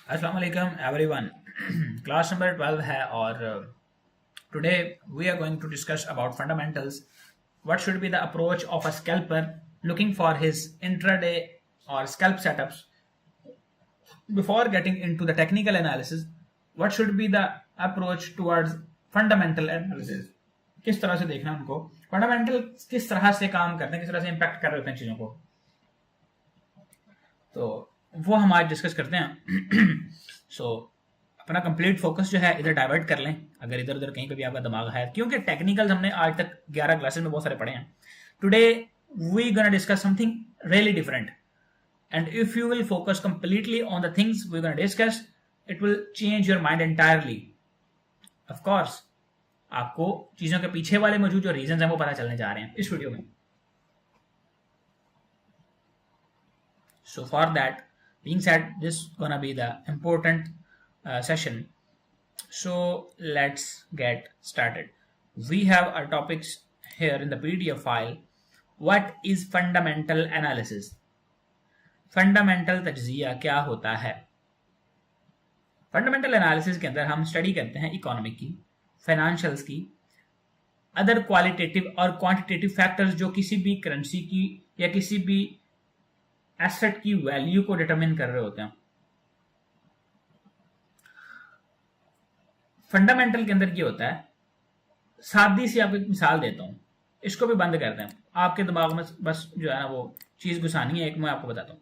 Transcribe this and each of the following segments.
अस्सलाम वालेकुम everyone. Class number 12 है और today we are going to discuss about fundamentals. What should be the approach of a scalper looking for his intraday और scalp setups before getting into the technical analysis. What should be the approach towards fundamental analysis. किस तरह से देखना उनको, fundamental किस तरह से काम करते हैं, किस तरह से इम्पैक्ट कर रहे होते हैं चीजों को, तो वो हम आज डिस्कस करते हैं। सो अपना कंप्लीट फोकस जो है इधर डाइवर्ट कर लें, अगर इधर उधर कहीं पे भी आपका दिमाग है, क्योंकि टेक्निकल्स हमने आज तक 11 क्लासेस में बहुत सारे पढ़े हैं। Today we gonna discuss something really different, and if you will focus completely on the things we gonna discuss, it will change your mind entirely. Of course आपको चीजों के पीछे वाले मौजूद जो रीजन है वो पता चलने जा रहे हैं इस वीडियो में। So for that being said, this gonna be the important session. So let's get started. We have our topics here in the PDF file. What is fundamental analysis? Fundamental तज्जिया क्या होता है? फंडामेंटल एनालिसिस के अंदर हम study करते हैं economic की, financials की, अदर क्वालिटेटिव और क्वांटिटेटिव फैक्टर्स जो किसी भी करेंसी की या किसी भी एसेट की वैल्यू को डिटरमिन कर रहे होते हैं। फंडामेंटल के अंदर क्या होता है, सादी सी आपको एक मिसाल देता हूं, इसको भी बंद करते हैं, आपके दिमाग में बस जो है ना वो चीज घुसानी है। एक मैं आपको बताता हूं,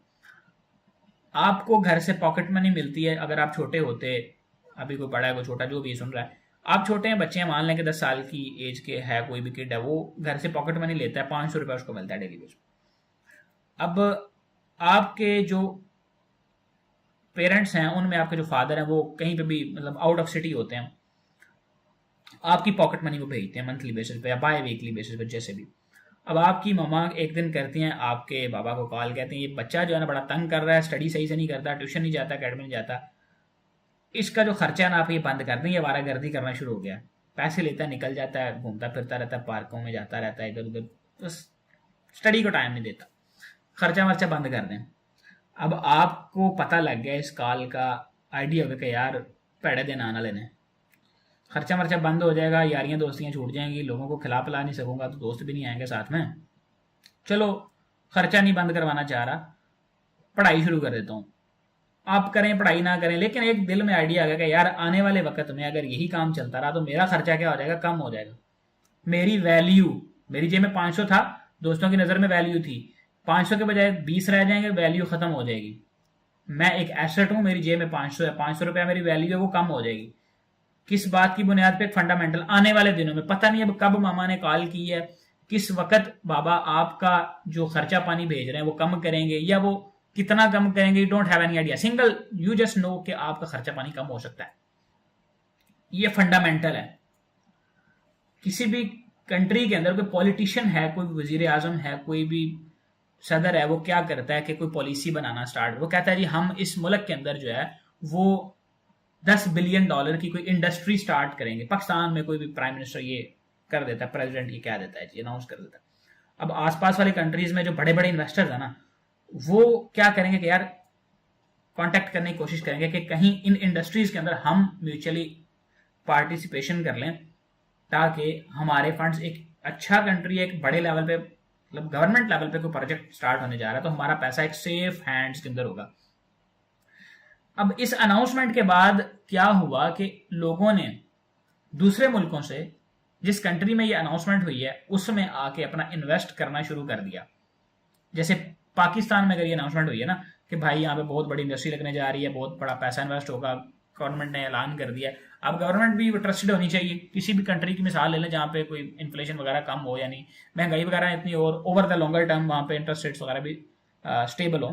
आपको घर से पॉकेट मनी मिलती है। अगर आप छोटे होते, अभी कोई बड़ा है कोई छोटा, जो भी सुन रहा है, आप छोटे हैं, बच्चे हैं, मान लें कि 10 साल की एज के है, कोई भी किड है, वो घर से पॉकेट मनी लेता है, 500 रुपया उसको मिलता है डेली बेस। अब आपके जो पेरेंट्स हैं उनमें आपके जो फादर हैं वो कहीं पे भी मतलब आउट ऑफ सिटी होते हैं, आपकी पॉकेट मनी वो भेजते हैं मंथली बेसिस पे या बाय वीकली बेसिस पे, जैसे भी। अब आपकी मम्मा एक दिन करती हैं आपके बाबा को कॉल, कहते हैं ये बच्चा जो है ना बड़ा तंग कर रहा है, स्टडी सही से नहीं करता, ट्यूशन नहीं जाता, अकेडमी नहीं जाता, इसका जो खर्चा है ना आप ये बंद कर दें, ये आवारागर्दी करना शुरू हो गया, पैसे लेता है, निकल जाता है, घूमता फिरता रहता है, पार्कों में जाता रहता है, इधर उधर, बस स्टडी को टाइम नहीं देता, खर्चा वर्चा बंद कर दें। अब आपको पता लग गया, इस कॉल का आइडिया होगा कि यार पैड़े दिन आना लेने, खर्चा मर्चा बंद हो जाएगा, यारियां दोस्तियां छूट जाएंगी, लोगों को खिला पिला नहीं सकूंगा तो दोस्त भी नहीं आएंगे साथ में, चलो खर्चा नहीं बंद करवाना चाह रहा, पढ़ाई शुरू कर देता हूँ। आप करें पढ़ाई ना करें, लेकिन एक दिल में आइडिया आ गया कि यार आने वाले वक्त में अगर यही काम चलता रहा तो मेरा खर्चा क्या हो जाएगा, कम हो जाएगा, मेरी वैल्यू, मेरी जेब में 500 था, दोस्तों की नज़र में वैल्यू थी, 500 के बजाय 20 रह जाएंगे, वैल्यू खत्म हो जाएगी। मैं एक एसेट हूं, मेरी जेब में 500 है, 500 रुपया मेरी वैल्यू है, वो कम हो जाएगी। किस बात की बुनियाद पे? फंडामेंटल। आने वाले दिनों में पता नहीं अब कब मामा ने कॉल की है, किस वक्त बाबा आपका जो खर्चा पानी भेज रहे हैं वो कम करेंगे या वो कितना कम करेंगे, you don't have any idea, single you just know कि आपका खर्चा पानी कम हो सकता है। ये फंडामेंटल है। किसी भी कंट्री के अंदर कोई पॉलिटिशियन है, कोई वजीर आजम है, कोई भी सदर है, वो क्या करता है कि कोई पॉलिसी बनाना स्टार्ट, वो कहता है जी हम इस मुल्क के अंदर जो है वो $10 बिलियन की कोई इंडस्ट्री स्टार्ट करेंगे। पाकिस्तान में कोई भी प्राइम मिनिस्टर ये कर देता है, प्रेसिडेंट ये कह देता है जी, अनाउंस कर देता है। अब आसपास वाली कंट्रीज में जो बड़े बड़े इन्वेस्टर्स है ना, वो क्या करेंगे कि यार कांटेक्ट करने की कोशिश करेंगे कि कहीं इन इंडस्ट्रीज के अंदर हम म्यूचुअली पार्टिसिपेशन कर लें, ताकि हमारे फंड्स, एक अच्छा कंट्री एक बड़े लेवल पे, मतलब गवर्नमेंट लेवल पे कोई प्रोजेक्ट स्टार्ट होने जा रहा है तो हमारा पैसा एक सेफ हैंड्स के अंदर होगा। अब इस अनाउंसमेंट के बाद क्या हुआ कि लोगों ने दूसरे मुल्कों से, जिस कंट्री में ये अनाउंसमेंट हुई है उसमें आके अपना इन्वेस्ट करना शुरू कर दिया। जैसे पाकिस्तान में अगर ये अनाउंसमेंट हुई है ना कि भाई यहाँ पे बहुत बड़ी इंडस्ट्री लगने जा रही है, बहुत बड़ा पैसा इन्वेस्ट होगा, गवर्नमेंट ने ऐलान कर दिया। अब गवर्नमेंट भी ट्रस्टेड होनी चाहिए। किसी भी कंट्री की मिसाल ले लें जहाँ पे कोई इन्फ्लेशन वगैरह कम हो, यानी महंगाई वगैरह इतनी, और ओवर द लॉन्गर टर्म वहाँ पे इंटरेस्ट रेट्स वगैरह भी स्टेबल हो,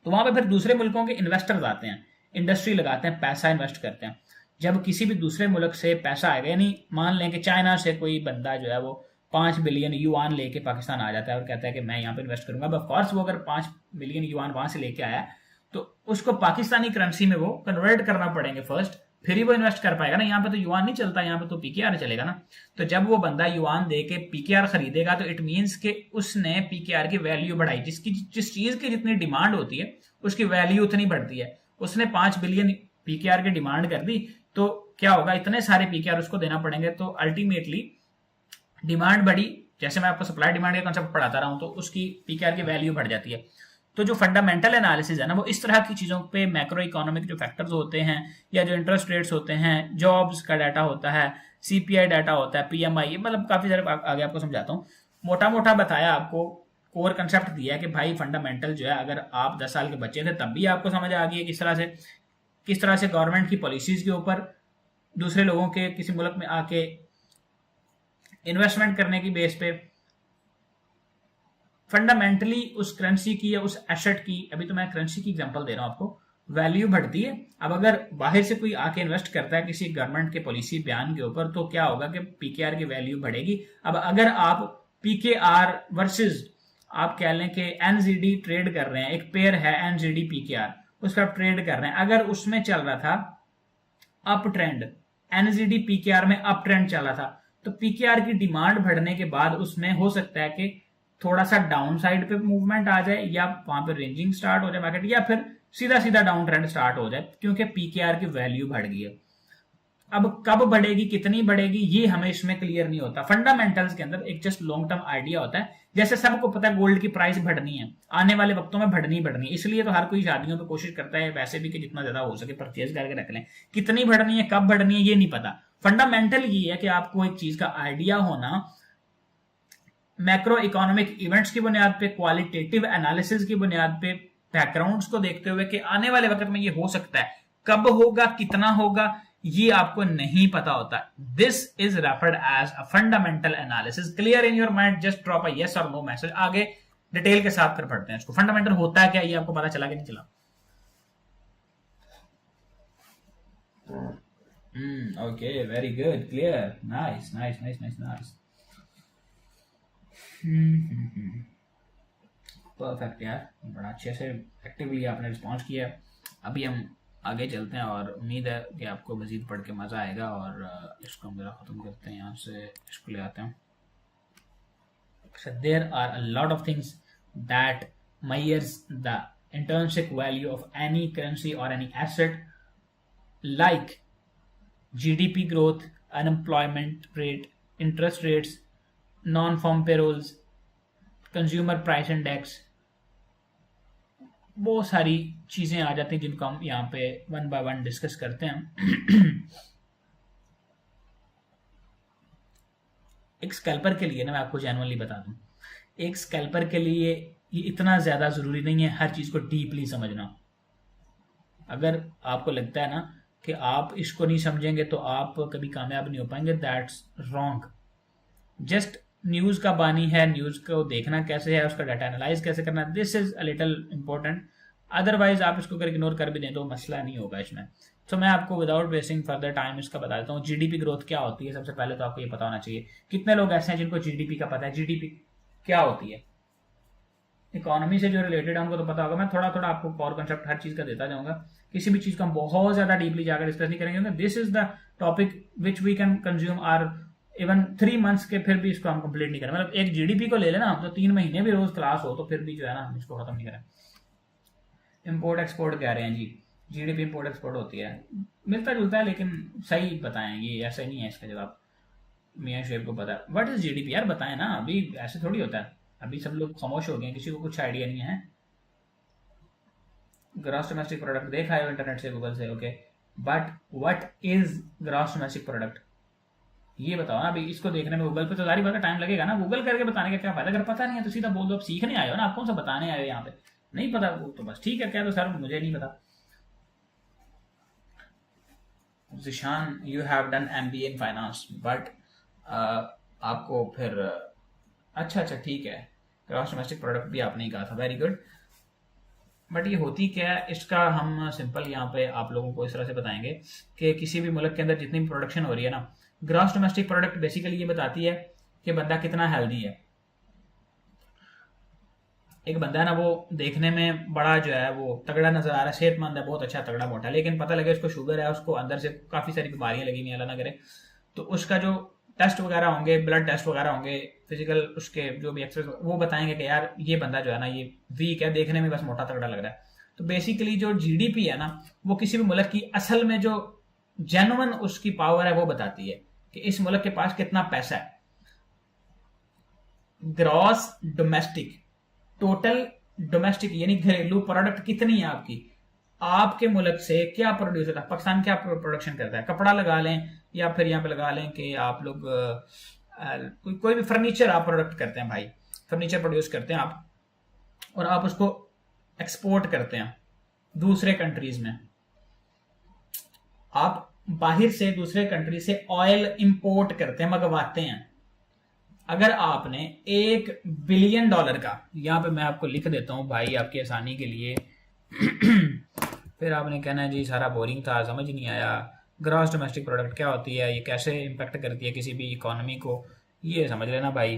तो वहां पे फिर दूसरे मुल्कों के इन्वेस्टर्स आते हैं, इंडस्ट्री लगाते हैं, पैसा इन्वेस्ट करते हैं। जब किसी भी दूसरे मुल्क से पैसा आएगा, यानी मान लें कि चाइना से कोई बंदा जो है वो 5 बिलियन युआन लेके पाकिस्तान आ जाता है और कहता है कि मैं यहाँ पे इन्वेस्ट करूंगा। ऑफ कोर्स वो अगर 5 बिलियन युआन वहां से लेके आया तो उसको पाकिस्तानी करेंसी में वो कन्वर्ट करना पड़ेंगे फर्स्ट, फिर ही वो इन्वेस्ट कर पाएगा ना। यहाँ पे तो युआन नहीं चलता, यहाँ पे तो पीकेआर चलेगा ना। तो जब वो बंदा युआन दे के पीकेआर खरीदेगा तो इट मीन्स कि उसने पीकेआर की वैल्यू बढ़ाई। जिस चीज की जितनी डिमांड होती है उसकी वैल्यू उतनी बढ़ती है। उसने 5 बिलियन पीकेआर की डिमांड कर दी, तो क्या होगा, इतने सारे पीकेआर उसको देना पड़ेंगे, तो अल्टीमेटली डिमांड बढ़ी। जैसे मैं आपको सप्लाई डिमांड का कॉन्सेप्ट पढ़ाता रहा हूं, तो उसकी पीकेआर की वैल्यू बढ़ जाती है। तो जो फंडामेंटल एनालिसिस है ना, वो इस तरह की चीजों पे मैक्रो इकोनॉमिक जो फैक्टर्स होते हैं, या जो इंटरेस्ट रेट्स होते हैं, जॉब्स का डाटा होता है, सीपीआई डाटा होता है, पीएमआई, ये मतलब काफी सारे आगे आपको समझाता हूँ। मोटा मोटा बताया आपको, कोर कंसेप्ट दिया है कि भाई फंडामेंटल जो है, अगर आप 10 साल के बच्चे थे तब भी आपको समझ आ गई है किस तरह से गवर्नमेंट की पॉलिसीज के ऊपर दूसरे लोगों के किसी मुल्क में आके इन्वेस्टमेंट करने की बेस पे फंडामेंटली उस करेंसी की या उस एसेट की, अभी तो मैं करेंसी की एग्जांपल दे रहा हूं आपको, वैल्यू बढ़ती है। अब अगर बाहर से कोई आके इन्वेस्ट करता है किसी गवर्नमेंट के पॉलिसी बयान के ऊपर, तो क्या होगा कि पीकेआर की वैल्यू बढ़ेगी। अब अगर आप पीकेआर वर्सेस आप कह लें कि एनजीडी ट्रेड कर रहे हैं, एक पेयर है एनजीडी पीकेआर, उस पर आप ट्रेड कर रहे हैं, अगर उसमें चल रहा था अप ट्रेंड, एनजीडी पीकेआर में अप ट्रेंड चला था, तो पीकेआर की डिमांड बढ़ने के बाद उसमें हो सकता है कि थोड़ा सा डाउन साइड पे मूवमेंट आ जाए, या वहां पे रेंजिंग स्टार्ट हो जाए मार्केट, या फिर सीधा सीधा डाउन ट्रेंड स्टार्ट हो जाए, क्योंकि पीकेआर की वैल्यू बढ़ गई है। अब कब बढ़ेगी, कितनी बढ़ेगी, ये हमें इसमें क्लियर नहीं होता। फंडामेंटल्स के अंदर एक जस्ट लॉन्ग टर्म आइडिया होता है। जैसे सबको पता है गोल्ड की प्राइस बढ़नी है, आने वाले वक्तों में बढ़नी बढ़नी, इसलिए तो हर कोई शादियों पे कोशिश करता है वैसे भी कि जितना ज्यादा हो सके परचेज करके रख लें। कितनी बढ़नी है, कब बढ़नी है, ये नहीं पता। फंडामेंटल ये है कि आपको एक चीज का आइडिया होना, मैक्रो इकोनॉमिक इवेंट्स की बुनियाद पे, क्वालिटेटिव एनालिसिस की बुनियाद पे, बैकग्राउंड्स को देखते हुए कि आने वाले वक्त में ये हो सकता है, कब होगा, कितना होगा, ये आपको नहीं पता होता। This is referred as a fundamental analysis. Clear in your mind? Just drop a yes or no message. आगे डिटेल के साथ कर पढ़ते हैं इसको। फंडामेंटल होता है क्या, ये आपको पता चला कि नहीं चला? Okay, very good, clear, nice nice nice nice nice, perfect यार, बड़ा अच्छे से एक्टिवली आपने रिस्पॉन्स किया। अभी हम आगे चलते हैं और उम्मीद है कि आपको मजीद पढ़ के मज़ा आएगा। और इसको हम जरा ख़त्म करते हैं, यहाँ से इसको ले आते हैं। So there are a lot of things that measures the intrinsic value of any currency or any asset, like GDP growth, unemployment rate, interest rates, non-farm payrolls, consumer price index। बहुत सारी चीजें आ जाती हैं जिनको हम यहाँ पे वन बाय वन डिस्कस करते हैं। एक स्कैल्पर के लिए ना, मैं आपको जेन्युइनली बता दूं, एक स्कैल्पर के लिए ये इतना ज्यादा जरूरी नहीं है हर चीज को डीपली समझना। अगर आपको लगता है ना कि आप इसको नहीं समझेंगे तो आप कभी कामयाब नहीं हो पाएंगे, दैट्स रॉन्ग। जस्ट न्यूज का बानी है, न्यूज को देखना कैसे है, उसका डाटा एनालाइज कैसे करना, this is a little important. Otherwise आप इसको अगर इग्नोर कर भी दें तो मसला नहीं होगा इसमें। तो मैं आपको विदाउट वेस्टिंग फर्दर टाइम इसका बता देता हूँ। जीडीपी ग्रोथ क्या होती है, सबसे पहले तो आपको ये पता होना चाहिए। कितने लोग ऐसे हैं जिनको जीडीपी का पता है? जीडीपी क्या होती है? इकोनॉमी से जो रिलेटेड है उनको तो पता होगा। मैं थोड़ा थोड़ा आपको कोर कंसेप्ट हर चीज का देता जाऊंगा। किसी भी चीज को हम बहुत ज्यादा डीपली जाकर डिस्कस नहीं करेंगे। This is the topic which we can consume or even 3 months के, फिर भी इसको हम कंप्लीट नहीं करें। मतलब एक जीडीपी को ले लेना तो 3 महीने भी रोज क्लास हो तो फिर भी जो है ना हम इसको खत्म नहीं करें। इम्पोर्ट एक्सपोर्ट कह रहे हैं जी, जीडीपी इम्पोर्ट एक्सपोर्ट होती है, मिलता जुलता है, लेकिन सही बताएं, ये ऐसा नहीं है इसका जवाब। मियाँ शेब को पता है व्हाट इज जीडीपी, यार बताएं ना, अभी ऐसे थोड़ी होता है। अभी सब लोग खामोश हो गए, किसी को कुछ आइडिया नहीं है। ग्रॉस डोमेस्टिक प्रोडक्ट देखा है इंटरनेट से, गूगल से, okay, but what is gross domestic product, ये बताओ ना। अभी इसको देखने में गूगल पे तो सारी बात टाइम लगेगा ना, गूगल करके बताने का क्या फायदा? अगर पता नहीं है तो सीधा बोल दो, आप सीखने आए हो ना, आप कौन सा बताने आए हो यहाँ पे? नहीं पता तो बस ठीक है, क्या तो सर मुझे नहीं पता। Zeeshan, you have done MBA in finance, but आपको फिर अच्छा ठीक है, ग्रॉस डोमेस्टिक प्रोडक्ट भी आपने ही कहा था, वेरी गुड। बट ये होती क्या है, इसका हम सिंपल यहाँ पे आप लोगों को इस तरह से बताएंगे कि किसी भी मुल्क के अंदर जितनी भी प्रोडक्शन हो रही है ना, ग्रॉस डोमेस्टिक प्रोडक्ट बेसिकली ये बताती है कि बंदा कितना हेल्दी है। एक बंदा है ना, वो देखने में बड़ा जो है वो तगड़ा नजर आ रहा है, सेहतमंद है, बहुत अच्छा तगड़ा मोटा, लेकिन पता लगे उसको शुगर है, उसको अंदर से काफी सारी बीमारियां लगी हुई, अल्लाह ना करे। तो उसका जो टेस्ट वगैरह होंगे, ब्लड टेस्ट वगैरह होंगे, फिजिकल उसके जो भी एक्सरसाइज, वो बताएंगे कि यार ये बंदा जो है ना ये वीक है, देखने में बस मोटा तगड़ा लग रहा है। तो बेसिकली जो जीडीपी है ना, वो किसी भी मुल्क की असल में जो जेन्युइन उसकी पावर है वो बताती है कि इस मुल्क के पास कितना पैसा है। ग्रॉस डोमेस्टिक, टोटल डोमेस्टिक यानी घरेलू प्रोडक्ट कितनी है आपकी, आपके मुल्क से क्या प्रोड्यूस होता है। पाकिस्तान क्या प्रोडक्शन करता है, कपड़ा लगा लें या फिर यहाँ पे लगा लें कि आप लोग कोई भी फर्नीचर आप प्रोडक्ट करते हैं भाई, फर्नीचर प्रोड्यूस करते हैं आप, और आप उसको एक्सपोर्ट करते हैं दूसरे कंट्रीज में। आप बाहर से दूसरे कंट्री से ऑयल इंपोर्ट करते हैं, मंगवाते हैं। अगर आपने $1 बिलियन का, यहां पे मैं आपको लिख देता हूं भाई आपकी आसानी के लिए फिर आपने कहना है जी सारा बोरिंग था, समझ नहीं आया। ग्रॉस डोमेस्टिक प्रोडक्ट क्या होती है, ये कैसे इम्पेक्ट करती है किसी भी इकोनॉमी को, ये समझ लेना भाई।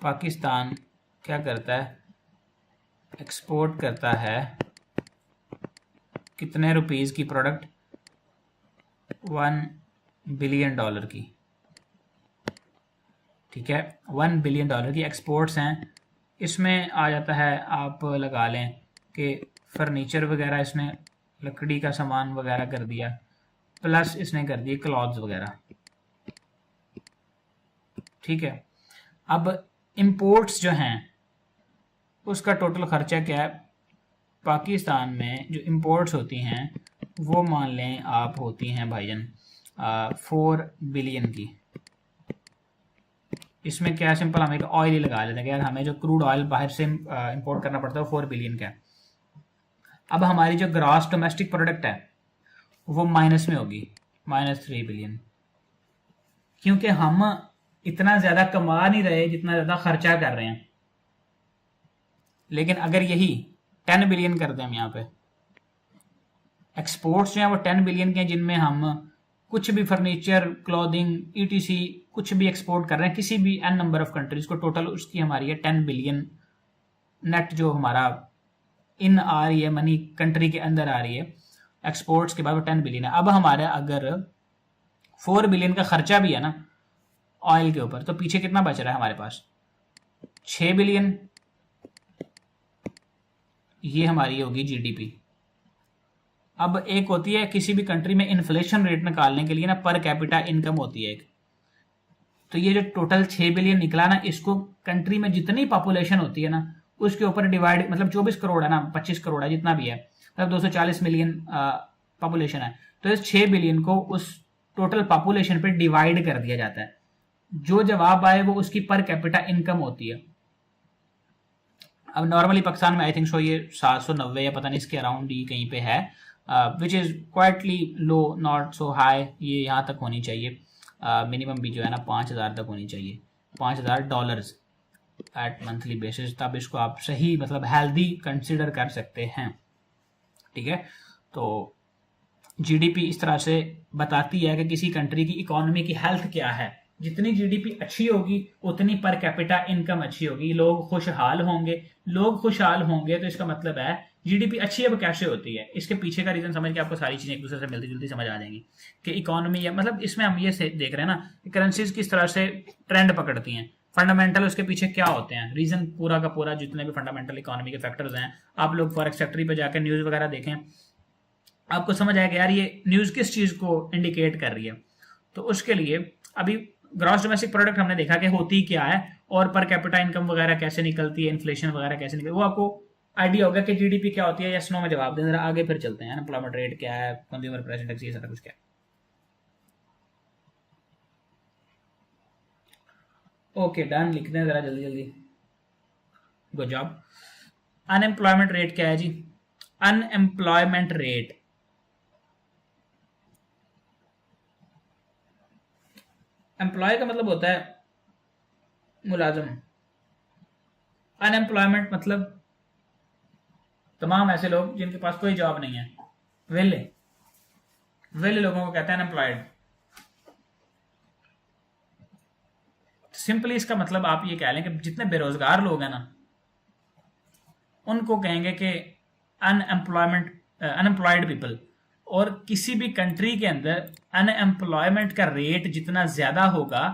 पाकिस्तान क्या करता है, एक्सपोर्ट करता है कितने रुपीस की प्रोडक्ट, $1 बिलियन की, ठीक है, $1 बिलियन की एक्सपोर्ट्स हैं। इसमें आ जाता है, आप लगा लें कि फर्नीचर वगैरह, इसने लकड़ी का सामान वगैरह कर दिया, प्लस इसने कर दिए क्लॉथ्स वगैरह, ठीक है। अब इंपोर्ट्स जो हैं उसका टोटल खर्चा क्या है, पाकिस्तान में जो इंपोर्ट्स होती हैं वो मान लें आप होती हैं भाईजान 4 बिलियन की। इसमें क्या सिंपल हम एक ऑयल ही लगा लेते हैं कि यार हमें जो क्रूड ऑयल बाहर से इंपोर्ट करना पड़ता है वो 4 बिलियन का है। अब हमारी जो ग्रॉस डोमेस्टिक प्रोडक्ट है वो माइनस में होगी, -3 बिलियन, क्योंकि हम इतना ज़्यादा कमा नहीं रहे जितना ज़्यादा खर्चा कर रहे हैं। लेकिन अगर यही 10 बिलियन कर दें हम, यहाँ पे एक्सपोर्ट्स जो हैं वो 10 बिलियन के हैं, जिनमें हम कुछ भी फर्नीचर, क्लॉथिंग, ईटीसी कुछ भी एक्सपोर्ट कर रहे हैं किसी भी एन नंबर ऑफ कंट्रीज को, टोटल उसकी हमारी है 10 बिलियन नेट, जो हमारा इन आ रही है मनी कंट्री के अंदर आ रही है एक्सपोर्ट्स के बाद, वो 10 बिलियन है। अब हमारा अगर 4 बिलियन का खर्चा भी है ना ऑयल के ऊपर, तो पीछे कितना बच रहा है हमारे पास, 6 बिलियन। ये हमारी होगी जीडीपी। अब एक होती है किसी भी कंट्री में इन्फ्लेशन रेट निकालने के लिए ना पर कैपिटा इनकम होती है एक, तो ये जो टोटल 6 बिलियन निकला ना, इसको कंट्री में जितनी पॉपुलेशन होती है ना उसके ऊपर डिवाइड, मतलब 24 करोड़ है ना, 25 करोड़ है, जितना भी है, मतलब 240 मिलियन पॉपुलेशन है, तो इस 6 बिलियन को उस टोटल पॉपुलेशन पे डिवाइड कर दिया जाता है। जो जवाब आए वो उसकी पर कैपिटा इनकम होती है। अब नॉर्मली पाकिस्तान में आई थिंक सो ये 790 या पता नहीं इसके अराउंड ही कहीं पे है, which is quietly low, not so high, ये यहाँ तक होनी चाहिए। मिनिमम भी जो है ना 5000 तक होनी चाहिए, $5000 एट मंथली बेसिस, तब इसको आप सही मतलब हेल्दी कंसिडर कर सकते हैं, ठीक है। तो जीडीपी इस तरह से बताती है कि किसी कंट्री की इकोनॉमी की हेल्थ क्या है। जितनी जीडीपी अच्छी होगी उतनी पर कैपिटा इनकम अच्छी होगी, लोग खुशहाल होंगे। लोग खुशहाल होंगे तो इसका मतलब है जीडीपी अच्छी है वो कैसे होती है, इसके पीछे का रीजन समझ के आपको सारी चीजें एक दूसरे से मिलती जुलती समझ आ जाएंगी कि इकोनॉमी है, मतलब इसमें हम ये देख रहे हैं ना कि करेंसीज किस तरह से ट्रेंड पकड़ती हैं, फंडामेंटल उसके पीछे क्या होते हैं, रीजन पूरा का पूरा जितने भी फंडामेंटल इकोनॉमी के फैक्टर्स हैं। आप लोग फॉरेक्स फैक्ट्री पे जाकर न्यूज वगैरह देखें, आपको समझ आएगा यार ये न्यूज किस चीज को इंडिकेट कर रही है। तो उसके लिए अभी ग्रॉस डोमेस्टिक प्रोडक्ट हमने देखा कि होती क्या है और पर कैपिटा इनकम वगैरह कैसे निकलती है, इन्फ्लेशन वगैरह कैसे निकलती है, वो आपको आइडिया होगा कि जीडीपी क्या होती है। यस नो में जवाब दें जरा, आगे फिर चलते हैं। अनएम्प्लॉयमेंट रेट क्या है, कंज्यूमर प्राइस इंडेक्स, ये सारा कुछ क्या है। ओके डन, लिख दें जरा जल्दी जल्दी, गुड जॉब। अनएम्प्लॉयमेंट रेट क्या है जी, अनएम्प्लॉयमेंट रेट एम्प्लॉय का मतलब होता है मुलाजम, अनएम्प्लॉयमेंट मतलब तमाम ऐसे लोग जिनके पास कोई जॉब नहीं है, वेले वेले लोगों को कहते हैं अनएम्प्लॉयड। सिंपली इसका मतलब आप ये कह लें कि जितने बेरोजगार लोग हैं ना उनको कहेंगे कि अनएम्प्लॉयड पीपल। और किसी भी कंट्री के अंदर अनएम्प्लॉयमेंट का रेट जितना ज्यादा होगा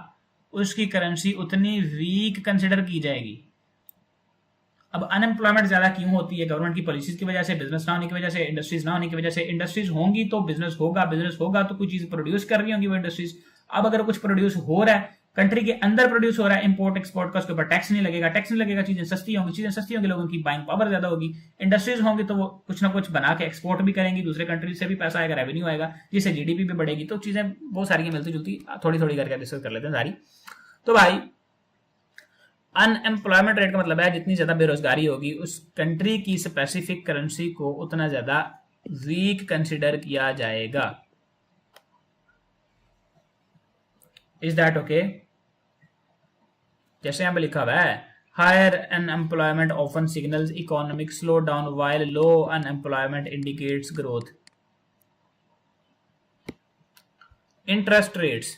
उसकी करेंसी उतनी वीक कंसिडर की जाएगी। अब अनएम्प्लॉयमेंट ज्यादा क्यों होती है? गवर्नमेंट की पॉलिसीज की वजह से, बिजनेस ना होने की वजह से, इंडस्ट्रीज ना होने की वजह से। इंडस्ट्रीज होंगी तो बिजनेस होगा, बिजनेस होगा तो कुछ चीज प्रोड्यूस कर रही होंगी वो इंडस्ट्रीज। अब अगर कुछ प्रोड्यूस हो रहा है, कंट्री के अंदर प्रोड्यूस हो रहा है, इंपोर्ट एक्सपोर्ट का, उसके ऊपर टैक्स नहीं लगेगा, टैक्स नहीं लगेगा, चीजें सस्ती होंगी, चीजें सस्ती होंगी, लोगों की बाइंग पावर ज्यादा होगी। इंडस्ट्रीज होंगी तो वो कुछ ना कुछ बना के एक्सपोर्ट भी करेंगी, दूसरे कंट्री से भी पैसा आएगा, रेवेन्यू आएगा, जिससे जीडीपी भी बढ़ेगी। तो चीजें बहुत सारी मिलती जुलती, थोड़ी थोड़ी करके डिस्कस कर लेते हैं सारी। तो भाई अनएम्प्लॉयमेंट रेट का मतलब है जितनी ज्यादा बेरोजगारी होगी उस कंट्री की स्पेसिफिक करेंसी को उतना ज्यादा वीक कंसिडर किया जाएगा। Is that okay? जैसे यहां पे लिखा हुआ है, higher unemployment often signals economic slow down while low unemployment indicates growth. Interest rates,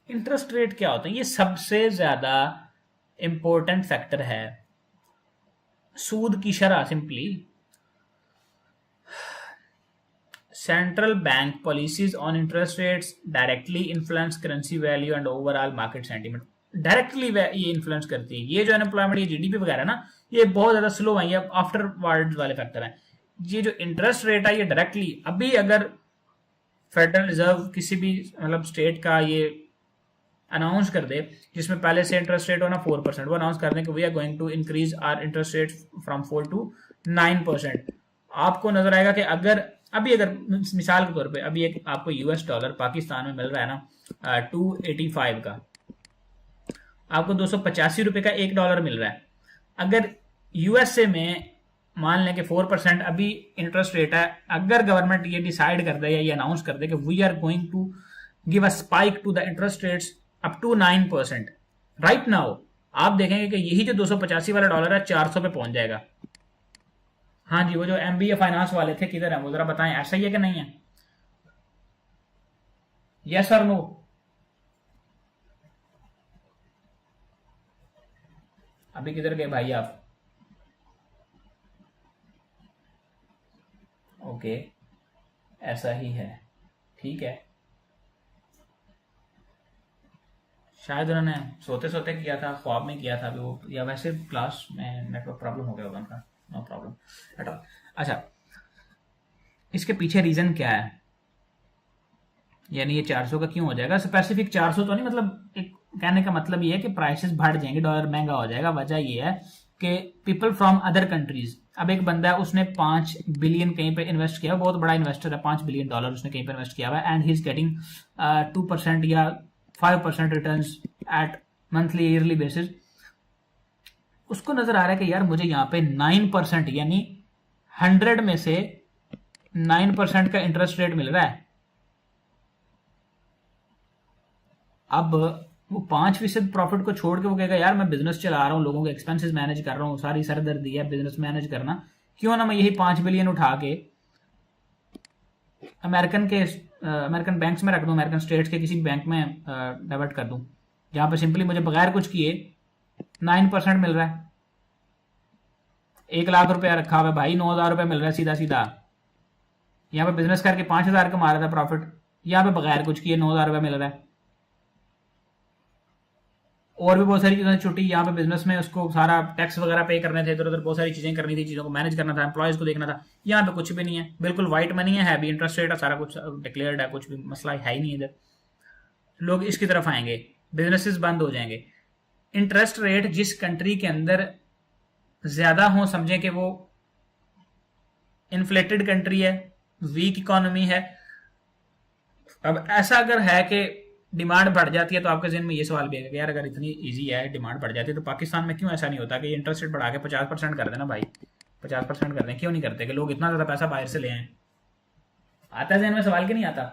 interest rate क्या होते हैं? ये सबसे ज्यादा इंपॉर्टेंट फैक्टर है। सूद की शरह, simply central bank policies on interest rates directly influence currency value and overall market sentiment. Directly ये इन्फ्लुएंस करती है। ये जो अनएम्प्लॉयमेंट, ये जीडीपी वगैरह ना, ये बहुत ज्यादा स्लो है, ये आफ्टर वर्ड वाले फैक्टर हैं। ये जो इंटरेस्ट रेट है ये डायरेक्टली, अभी अगर फेडरल रिजर्व किसी भी मतलब स्टेट का ये अनाउंस कर दे जिसमें पहले से इंटरेस्ट रेट होना 4%, वो अनाउंस कर दें कि we are going to increase our interest rate from 4 to 9%, आपको नजर आएगा कि अगर मिसाल के तौर पे अभी एक आपको यूएस डॉलर पाकिस्तान में मिल रहा है ना 285 का, आपको 285 रुपए का $1 मिल रहा है। अगर यूएसए में मान लें कि 4% अभी इंटरेस्ट रेट है, अगर गवर्नमेंट ये डिसाइड कर दे या ये अनाउंस कर दे कि we are going to give a spike to the interest rates up to 9%, right now आप देखेंगे कि यही जो 285 वाला डॉलर है 400 पे पहुंच जाएगा। हाँ जी, वो जो एमबीए फाइनेंस वाले थे किधर है वो जरा बताएं, ऐसा ही है कि नहीं है? Yes or no? अभी किधर गए भाई आप? ओके, ऐसा ही है, ठीक है। शायद उन्होंने सोते सोते किया था, ख्वाब में किया था अभी वो, या वैसे क्लास में नेटवर्क प्रॉब्लम हो गया होगा उनका। No problem at all. अच्छा, इसके पीछे रीजन क्या है? यानी ये 400 का क्यों हो जाएगा? स्पेसिफिक 400 तो नहीं, मतलब एक कहने का मतलब ये है कि प्राइसेस बढ़ जाएंगे, डॉलर महंगा हो जाएगा। वजह ये है कि पीपल फ्रॉम अदर कंट्रीज, अब एक बंदा है उसने 5 बिलियन कहीं पे इन्वेस्ट किया, बहुत बड़ा इन्वेस्टर है, $5 बिलियन उसने कहीं पे इन्वेस्ट किया हुआ है, एंड ही इज गेटिंग 2% या 5% return at monthly yearly basis. उसको नजर आ रहा है कि यार मुझे यहाँ पे 9% यानी 100 में से 9% का इंटरेस्ट रेट मिल रहा है। अब वो 5% प्रॉफिट को छोड़ के वो कहेगा यार मैं बिजनेस चला रहा हूँ, लोगों के एक्सपेंसेस मैनेज कर रहा हूँ, सारी सरदर्दी है बिजनेस मैनेज करना, क्यों ना मैं यही 5 बिलियन उठा के अमेरिकन बैंक्स में रख दूं, अमेरिकन स्टेट्स के किसी बैंक में डाइवर्ट कर दूं, जहां पे सिंपली मुझे बगैर कुछ किए 9% मिल रहा है। 1 लाख रुपया रखा हुआ है भाई, 9,000 रुपया मिल रहा है सीधा सीधा। यहाँ पे बिजनेस करके 5,000 कमा रहा था प्रॉफिट, यहाँ पे बगैर कुछ किए 9,000 रुपया मिल रहा है। और भी बहुत सारी चीजें छुट्टी, यहाँ पे बिजनेस में उसको सारा टैक्स वगैरह पे करने थे, इधर उधर बहुत सारी चीजें करनी थी, चीजों को मैनेज करना था, एम्प्लॉयज को देखना था। यहाँ पे कुछ भी नहीं है, बिल्कुल व्हाइट मनी है भी इंटरेस्ट रेट है, सारा कुछ डिक्लेयर्ड है, कुछ भी मसला है ही नहीं इधर। लोग इसकी तरफ आएंगे, बिजनेसेस बंद हो जाएंगे। इंटरेस्ट रेट जिस कंट्री के अंदर ज्यादा हो, समझें कि वो इन्फ्लेटेड कंट्री है, वीक इकोनॉमी है। अब ऐसा अगर है कि डिमांड बढ़ जाती है तो आपके जहन में ये सवाल भी है कि यार अगर इतनी इजी है, डिमांड बढ़ जाती है, तो पाकिस्तान में क्यों ऐसा नहीं होता कि इंटरेस्ट रेट बढ़ा के 50% कर देना भाई, 50% कर दें, क्यों नहीं करते कि लोग इतना ज्यादा पैसा बाहर से ले आए? आता है जहन में सवाल कि नहीं आता?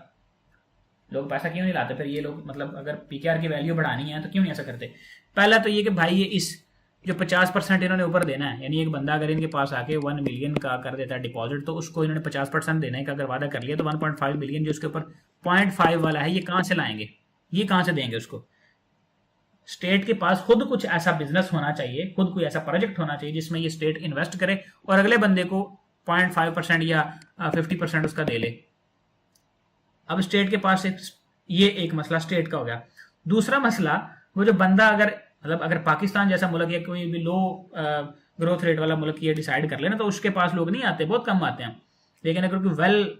लोग पैसा क्यों नहीं लाते? फिर ये लोग मतलब अगर पीकेआर की वैल्यू बढ़ानी है तो क्यों नहीं ऐसा करते? पहला तो ये कि भाई ये इस जो 50% इन्होंने ऊपर देना है, यानी एक बंदा अगर इनके पास आके 1 मिलियन का कर देता है डिपॉजिट, तो उसको इन्होंने 50% देने का अगर वादा कर लिया, तो 1.5 बिलियन जो उसके ऊपर 0.5 वाला है, ये कहां से लाएंगे, ये कहां से देंगे उसको? स्टेट के पास खुद कुछ ऐसा बिजनेस होना चाहिए, खुद कोई ऐसा प्रोजेक्ट होना चाहिए जिसमें ये स्टेट इन्वेस्ट करे और अगले बंदे को 0.5% या 50% उसका दे ले। अब स्टेट के पास ये एक मसला स्टेट का हो गया। दूसरा मसला, वो जो बंदा अगर मतलब अगर पाकिस्तान जैसा मुल्क या कोई भी लो ग्रोथ रेट वाला मुल्क ये डिसाइड कर लेना तो उसके पास लोग नहीं आते, बहुत कम आते हैं। लेकिन अगर कोई वेल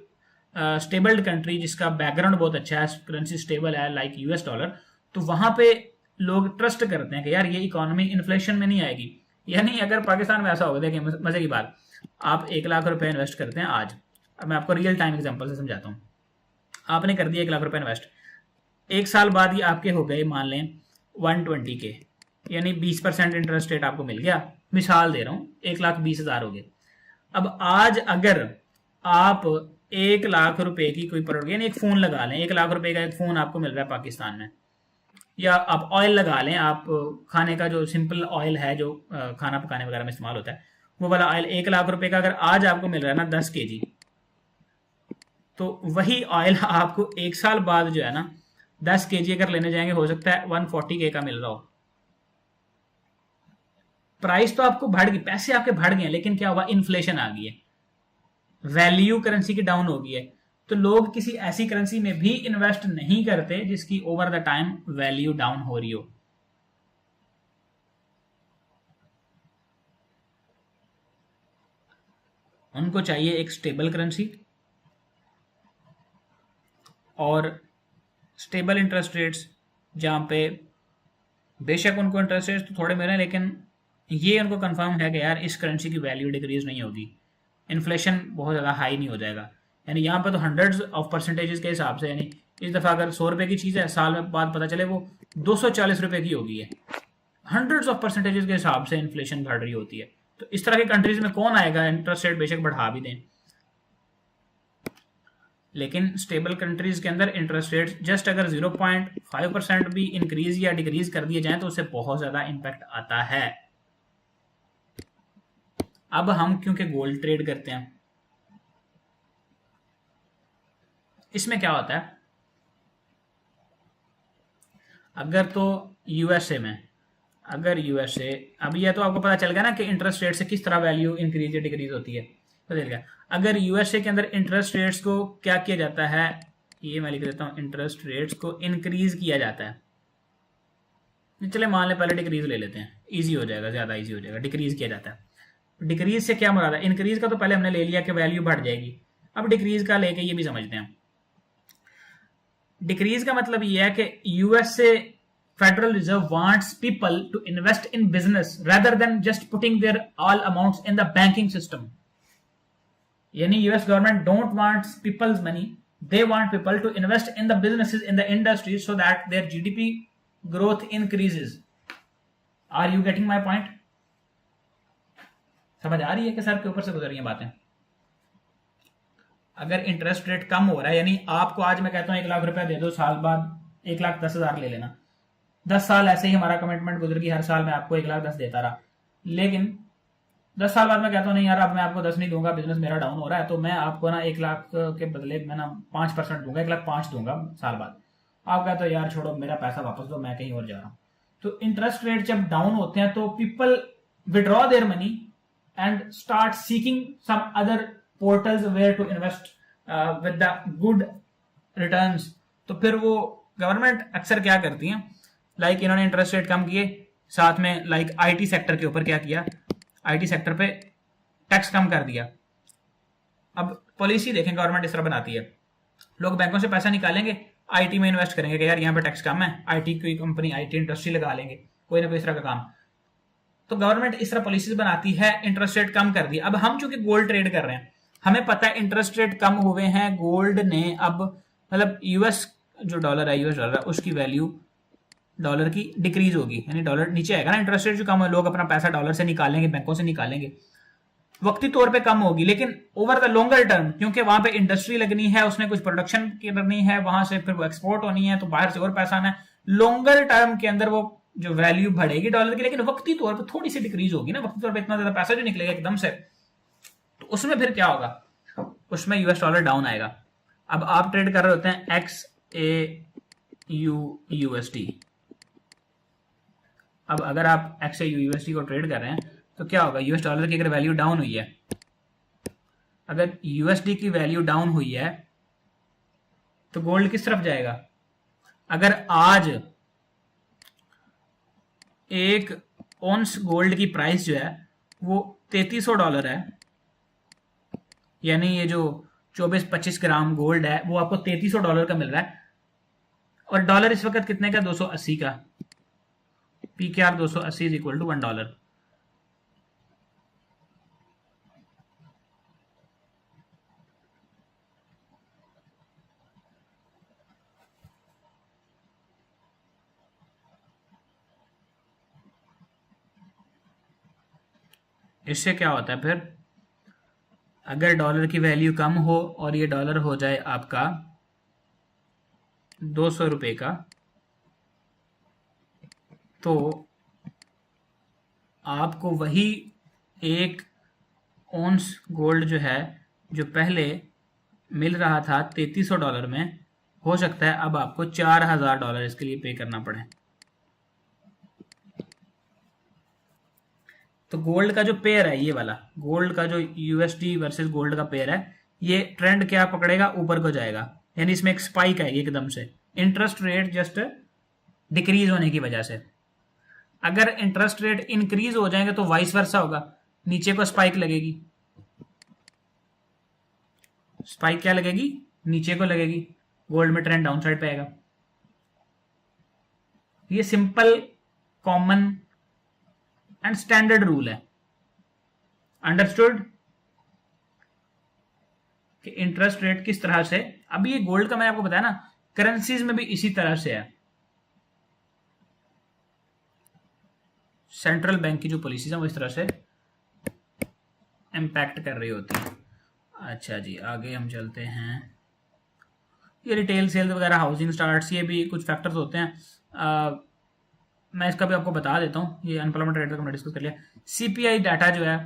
स्टेबल्ड कंट्री जिसका बैकग्राउंड बहुत अच्छा है, करेंसी स्टेबल है लाइक यूएस डॉलर, तो वहां पे लोग ट्रस्ट करते हैं कि यार ये इकोनॉमी इन्फ्लेशन में नहीं आएगी। यानी अगर पाकिस्तान में ऐसा होगा, देखिए मजे की बात, आप 1 लाख रुपए इन्वेस्ट करते हैं आज, अब मैं आपको रियल टाइम एग्जांपल से समझाता हूँ। आपने कर दिया 1 लाख रुपए इन्वेस्ट, 1 साल बाद ये आपके हो गए मान लें 120 के, यानी 20% इंटरेस्ट रेट आपको मिल गया, मिसाल दे रहा हूँ, 1,20,000 हो गए। अब आज अगर आप 1 लाख रुपए की कोई प्रोडक्ट, यानी एक फोन लगा लें, 1 लाख रुपए का एक फोन आपको मिल रहा है पाकिस्तान में, या आप ऑयल लगा लें, आप खाने का जो सिंपल ऑयल है जो खाना पकाने वगैरह में इस्तेमाल होता है, वो वाला ऑयल 1 लाख रुपए का अगर आज आपको मिल रहा है ना 10 kg, तो वही ऑयल आपको 1 साल बाद जो है ना 10 kg अगर लेने जाएंगे, हो सकता है 140K का मिल रहा हो। प्राइस तो आपको बढ़ गई, पैसे आपके बढ़ गए, लेकिन क्या हुआ, इन्फ्लेशन आ गई है, वैल्यू करेंसी की डाउन हो गई है। तो लोग किसी ऐसी करेंसी में भी इन्वेस्ट नहीं करते जिसकी over the time value down हो रही हो। उनको चाहिए एक स्टेबल करेंसी और स्टेबल इंटरेस्ट रेट्स, जहां पे बेशक उनको इंटरेस्ट रेट्स तो थोड़े मिले, लेकिन ये उनको कंफर्म है कि यार इस करेंसी की वैल्यू डिक्रीज नहीं होगी, इन्फ्लेशन बहुत ज़्यादा हाई नहीं हो जाएगा। यानी यहाँ पे तो हंड्रेड्स ऑफ परसेंटेजेस के हिसाब से, यानी इस दफ़ा अगर 100 रुपए की चीज़ है, साल में बाद पता चले वो 240 रुपए की हो गई है, हंड्रेड्स ऑफ परसेंटेजेस के हिसाब से इन्फ्लेशन बढ़ रही होती है। तो इस तरह की कंट्रीज में कौन आएगा इंटरेस्ट रेट बेशक बढ़ा भी दें, लेकिन स्टेबल कंट्रीज के अंदर इंटरेस्ट रेट जस्ट अगर 0.5% भी इंक्रीज या डिक्रीज कर दिए जाएं तो उससे बहुत ज़्यादा इम्पैक्ट आता है। अब हम क्योंकि गोल्ड ट्रेड करते हैं, इसमें क्या होता है, अगर तो यूएसए में, अगर यूएसए, अब ये तो आपको पता चल गया ना कि इंटरेस्ट रेट से किस तरह वैल्यू इंक्रीज या डिक्रीज होती है, पता चल गया। अगर यूएसए के अंदर इंटरेस्ट रेट्स को क्या किया जाता है, ये मैं लिख देता हूं, इंटरेस्ट रेट्स को इंक्रीज किया जाता है, चले मान लें पहले डिक्रीज ले लेते हैं, इजी हो जाएगा, ज्यादा इजी हो जाएगा। डिक्रीज किया जाता है, डिक्रीज से क्या मुराद है, इंक्रीज का तो पहले हमने ले लिया कि वैल्यू बढ़ जाएगी, अब डिक्रीज का लेके ये भी समझते हैं। डिक्रीज का मतलब ये है कि USA federal reserve wants people to invest in business rather than just putting their all amounts in the banking system. यानी US government don't wants peoples money, they want people to invest in the businesses in the industry so that their GDP growth increases. Are you getting my point? समझ आ रही है कि sir के ऊपर से गुजर रही हैं बातें? अगर इंटरेस्ट रेट कम हो रहा है, यानी आपको आज मैं कहता हूं 1 लाख रुपया दे दो, साल बाद 1,10,000 ले लेना, 10 साल ऐसे ही हमारा कमिटमेंट गुजर गई, हर साल मैं आपको 1,10,000 देता रहा, लेकिन 10 साल बाद मैं कहता हूँ नहीं यार अब मैं आपको 10 नहीं दूंगा, बिजनेस मेरा डाउन हो रहा है, तो मैं आपको ना 1 लाख के बदले मैं ना 5% दूंगा, 1,05,000 दूंगा साल बाद। आप कहते हो यार छोड़ो मेरा पैसा वापस दो, मैं कहीं और जा रहा हूँ। तो इंटरेस्ट रेट जब डाउन होते हैं तो people withdraw their money and start seeking some other portals where to invest with the good returns. तो फिर वो गवर्नमेंट अक्सर क्या करती हैं, लाइक इन्होंने इंटरेस्ट रेट कम किए, साथ में लाइक आईटी सेक्टर के ऊपर क्या किया, आईटी सेक्टर पे टैक्स कम कर दिया। अब पॉलिसी देखें गवर्नमेंट इस तरह बनाती है, लोग बैंकों से पैसा निकालेंगे, आईटी में इन्वेस्ट करेंगे कि यार यहाँ पे टैक्स कम है, आईटी की कंपनी आईटी इंडस्ट्री लगा लेंगे, कोई ना कोई इस तरह का काम। तो गवर्नमेंट इस तरह पॉलिसीज बनाती है, इंटरेस्ट रेट कम कर दिया। अब हम चूंकि गोल्ड ट्रेड कर रहे हैं, हमें पता है इंटरेस्ट रेट कम हुए हैं, गोल्ड ने अब मतलब यूएस जो डॉलर है, यूएस डॉलर है, उसकी वैल्यू डॉलर की डिक्रीज होगी, यानी डॉलर नीचे आएगा ना, इंटरेस्ट रेट जो कम है, लोग अपना पैसा डॉलर से निकालेंगे, बैंकों से निकालेंगे, वक्ती तौर पे कम होगी, लेकिन ओवर द लॉन्गर टर्म क्योंकि वहां पे इंडस्ट्री लगनी है, उसने कुछ प्रोडक्शन करनी है, वहां से फिर वो एक्सपोर्ट होनी है, तो बाहर से और पैसा आना है, लॉन्गर टर्म के अंदर वो जो वैल्यू बढ़ेगी डॉलर की, लेकिन वक्ती तौर पर थोड़ी सी डिक्रीज होगी ना, वक्ती तौर पर इतना ज्यादा पैसा जो निकलेगा एकदम से, तो उसमें फिर क्या होगा, उसमें यूएस डॉलर डाउन आएगा। अब आप ट्रेड कर रहे होते हैं XAU/USD। अब अगर आप XAU/USD को ट्रेड कर रहे हैं तो क्या होगा, यूएस डॉलर की अगर वैल्यू डाउन हुई है, अगर यूएसडी की वैल्यू डाउन हुई है तो गोल्ड किस तरफ जाएगा। अगर आज एक ऑन्स गोल्ड की प्राइस जो है वो $3300 है, यानी ये जो 24-25 ग्राम गोल्ड है वो आपको $3300 का मिल रहा है। और डॉलर इस वक्त कितने का? 280 का। PKR 280 is equal to $1। इससे क्या होता है फिर, अगर डॉलर की वैल्यू कम हो और ये डॉलर हो जाए आपका 200 रुपए का, तो आपको वही एक ऑन्स गोल्ड जो है, जो पहले मिल रहा था $3300 में, हो सकता है अब आपको $4000 इसके लिए पे करना पड़े। तो गोल्ड का जो पेयर है, ये वाला गोल्ड का जो USD वर्सेस गोल्ड का पेयर है, ये ट्रेंड क्या पकड़ेगा? ऊपर को जाएगा, यानी इसमें एक स्पाइक आएगी एकदम से, इंटरेस्ट रेट जस्ट डिक्रीज होने की वजह से। अगर इंटरेस्ट रेट इंक्रीज हो जाएंगे तो वाइस वर्सा होगा, नीचे को स्पाइक लगेगी। स्पाइक क्या लगेगी? नीचे को लगेगी, गोल्ड में ट्रेंड डाउन साइड पे आएगा। ये simple, common and standard rule है। अंडरस्टूड कि इंटरेस्ट रेट किस तरह से, अभी ये गोल्ड का मैंने आपको बताया ना, करेंसीज में भी इसी तरह से है। सेंट्रल बैंक की जो पॉलिसीज है वो इस तरह से इम्पैक्ट कर रही होती है। अच्छा जी, आगे हम चलते हैं। ये रिटेल सेल्स वगैरह, हाउसिंग स्टार्ट्स, ये भी कुछ फैक्टर्स होते हैं। मैं इसका भी आपको बता देता हूँ। ये अनएम्प्लॉयमेंट रेट का हमने डिस्कस कर लिया। CPI डाटा जो है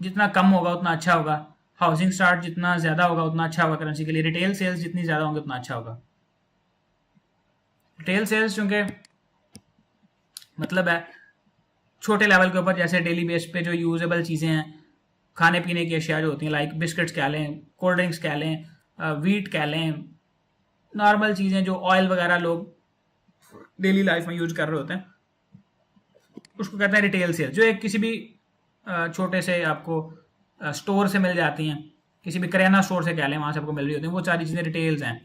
जितना कम होगा उतना अच्छा होगा, हाउसिंग स्टार्ट जितना ज्यादा होगा उतना अच्छा होगा करेंसी के लिए, रिटेल सेल्स जितनी ज्यादा होंगे उतना अच्छा होगा। रिटेल सेल्स चूंकि मतलब है छोटे लेवल के ऊपर, जैसे डेली बेस पे जो यूजेबल चीजें हैं, खाने पीने की अशिया जो होती हैं, लाइक बिस्किट्स कह लें, कोल्ड ड्रिंक्स कह लें, वीट कह लें, नॉर्मल चीजें जो ऑयल वगैरह लोग डेली लाइफ में यूज कर रहे होते हैं, उसको कहते हैं रिटेल सेल। जो एक किसी भी छोटे से आपको स्टोर से मिल जाती हैं, किसी भी करियाना स्टोर से कह लें, वहां से आपको मिल रही होती हैं, वो सारी चीजें रिटेल्स हैं,